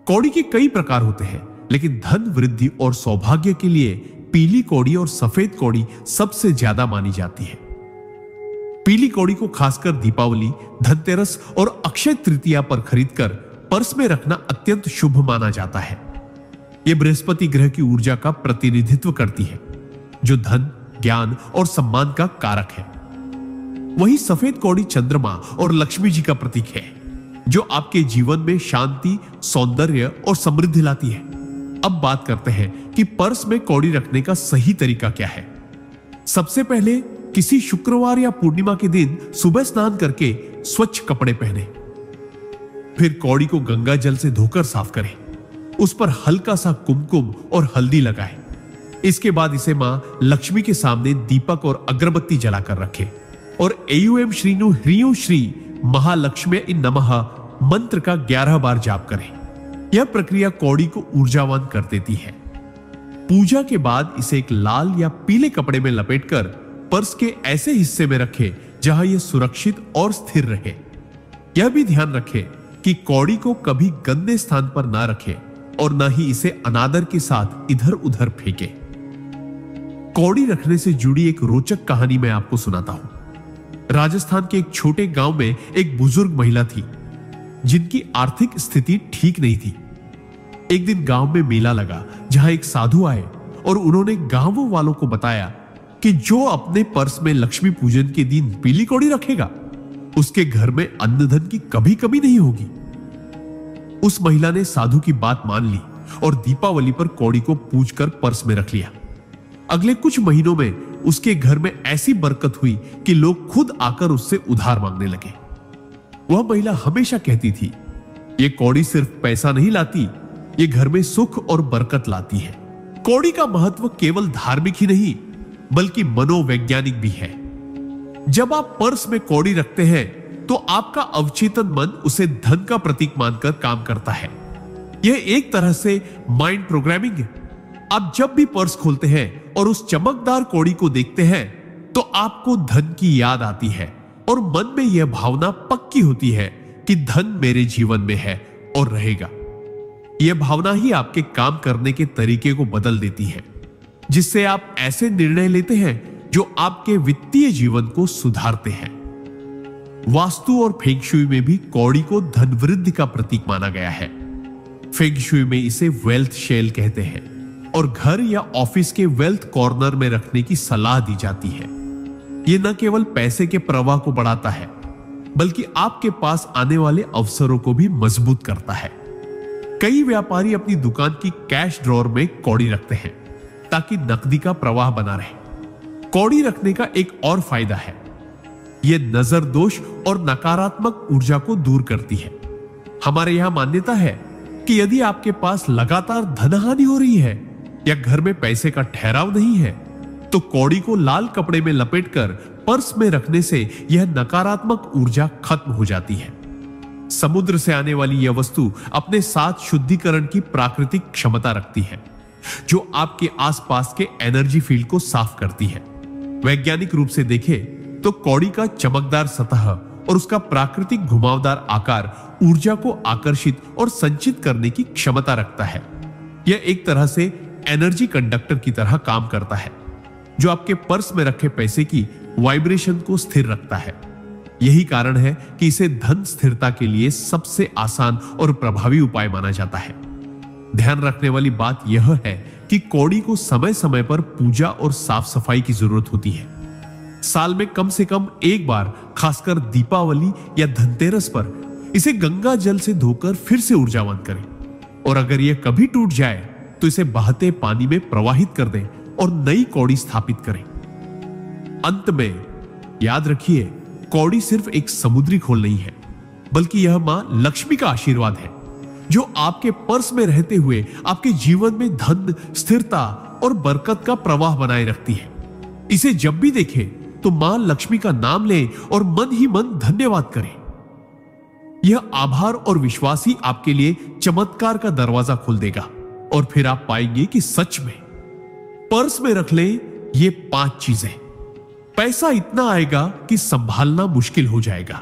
कौड़ी के कई प्रकार होते हैं, लेकिन धन वृद्धि और सौभाग्य के लिए पीली कौड़ी और सफेद कौड़ी सबसे ज्यादा मानी जाती है। पीली कौड़ी को खासकर दीपावली, धनतेरस और अक्षय तृतीया पर खरीदकर पर्स में रखना अत्यंत शुभ माना जाता है। यह बृहस्पति ग्रह की ऊर्जा का प्रतिनिधित्व करती है, जो धन, ज्ञान और सम्मान का कारक है। वही सफेद कौड़ी चंद्रमा और लक्ष्मी जी का प्रतीक है, जो आपके जीवन में शांति, सौंदर्य और समृद्धि लाती है। अब बात करते हैं कि पर्स में कौड़ी रखने का सही तरीका क्या है। सबसे पहले किसी शुक्रवार या पूर्णिमा के दिन सुबह स्नान करके स्वच्छ कपड़े पहने। फिर कौड़ी को गंगा जल से धोकर साफ करें। उस पर हल्का सा कुमकुम और हल्दी लगाएं। इसके बाद इसे मां लक्ष्मी के सामने दीपक और अगरबत्ती जलाकर रखें और एयूएम श्रीनु ह्रीं श्री महालक्ष्मी नमः मंत्र का 11 बार जाप करें। यह प्रक्रिया कौड़ी को ऊर्जावान कर देती है। पूजा के बाद इसे एक लाल या पीले कपड़े में लपेटकर पर्स के ऐसे हिस्से में रखें जहां यह सुरक्षित और स्थिर रहे। यह भी ध्यान रखें कि कौड़ी को कभी गंदे स्थान पर ना रखें और ना ही इसे अनादर के साथ इधर उधर फेंके। कौड़ी रखने से जुड़ी एक रोचक कहानी मैं आपको सुनाता हूं। राजस्थान के एक छोटे गांव में एक बुजुर्ग महिला थी जिनकी आर्थिक स्थिति ठीक नहीं थी। एक दिन गांव में मेला लगा जहां एक साधु आए और उन्होंने गांव वालों को बताया कि जो अपने पर्स में लक्ष्मी पूजन के दिन पीली कौड़ी रखेगा उसके घर में अन्न धन की कभी कभी नहीं होगी। उस महिला ने साधु की बात मान ली और दीपावली पर कौड़ी को पूजकर पर्स में रख लिया। अगले कुछ महीनों में उसके घर में ऐसी बरकत हुई कि लोग खुद आकर उससे उधार मांगने लगे। वह महिला हमेशा कहती थी, ये कौड़ी सिर्फ पैसा नहीं लाती, ये घर में सुख और बरकत लाती है। कौड़ी का महत्व केवल धार्मिक ही नहीं बल्कि मनोवैज्ञानिक भी है। जब आप पर्स में कौड़ी रखते हैं तो आपका अवचेतन मन उसे धन का प्रतीक मानकर काम करता है। यह एक तरह से माइंड प्रोग्रामिंग है। आप जब भी पर्स खोलते हैं और उस चमकदार कौड़ी को देखते हैं तो आपको धन की याद आती है और मन में यह भावना पक्की होती है कि धन मेरे जीवन में है और रहेगा। यह भावना ही आपके काम करने के तरीके को बदल देती है, जिससे आप ऐसे निर्णय लेते हैं जो आपके वित्तीय जीवन को सुधारते हैं। वास्तु और फेंग शुई में भी कौड़ी को धन वृद्धि का प्रतीक माना गया है। फेंग शुई में इसे वेल्थ शेल कहते हैं और घर या ऑफिस के वेल्थ कॉर्नर में रखने की सलाह दी जाती है। यह न केवल पैसे के प्रवाह को बढ़ाता है बल्कि आपके पास आने वाले अवसरों को भी मजबूत करता है। कई व्यापारी अपनी दुकान की कैश ड्रॉअर में कौड़ी रखते हैं। ताकि नकदी का प्रवाह बना रहे। कौड़ी रखने का एक और फायदा है, यह नजर दोष और नकारात्मक ऊर्जा को दूर करती है। हमारे यहां मान्यता है कि यदि आपके पास लगातार धनहानि हो रही है या घर में पैसे का ठहराव नहीं है, तो कौड़ी को लाल कपड़े में लपेटकर पर्स में रखने से यह नकारात्मक ऊर्जा खत्म हो जाती है। समुद्र से आने वाली यह वस्तु अपने साथ शुद्धिकरण की प्राकृतिक क्षमता रखती है, जो आपके आसपास के एनर्जी फील्ड को साफ करती है। वैज्ञानिक रूप से देखें तो कौड़ी का चमकदार सतह और उसका प्राकृतिक घुमावदार आकार ऊर्जा को आकर्षित और संचित करने की क्षमता रखता है। यह एक तरह से एनर्जी कंडक्टर की तरह काम करता है, जो आपके पर्स में रखे पैसे की वाइब्रेशन को स्थिर रखता है। यही कारण है कि इसे धन स्थिरता के लिए सबसे आसान और प्रभावी उपाय माना जाता है। ध्यान रखने वाली बात यह है कि कौड़ी को समय समय पर पूजा और साफ सफाई की जरूरत होती है। साल में कम से कम एक बार, खासकर दीपावली या धनतेरस पर, इसे गंगा जल से धोकर फिर से ऊर्जावान करें। और अगर यह कभी टूट जाए तो इसे बहते पानी में प्रवाहित कर दें और नई कौड़ी स्थापित करें। अंत में याद रखिए, कौड़ी सिर्फ एक समुद्री खोल नहीं है, बल्कि यह मां लक्ष्मी का आशीर्वाद है, जो आपके पर्स में रहते हुए आपके जीवन में धन, स्थिरता और बरकत का प्रवाह बनाए रखती है। इसे जब भी देखें तो मां लक्ष्मी का नाम लें और मन ही मन धन्यवाद करें। यह आभार और विश्वास ही आपके लिए चमत्कार का दरवाजा खोल देगा, और फिर आप पाएंगे कि सच में पर्स में रख लें ये 5 चीजें, पैसा इतना आएगा कि संभालना मुश्किल हो जाएगा।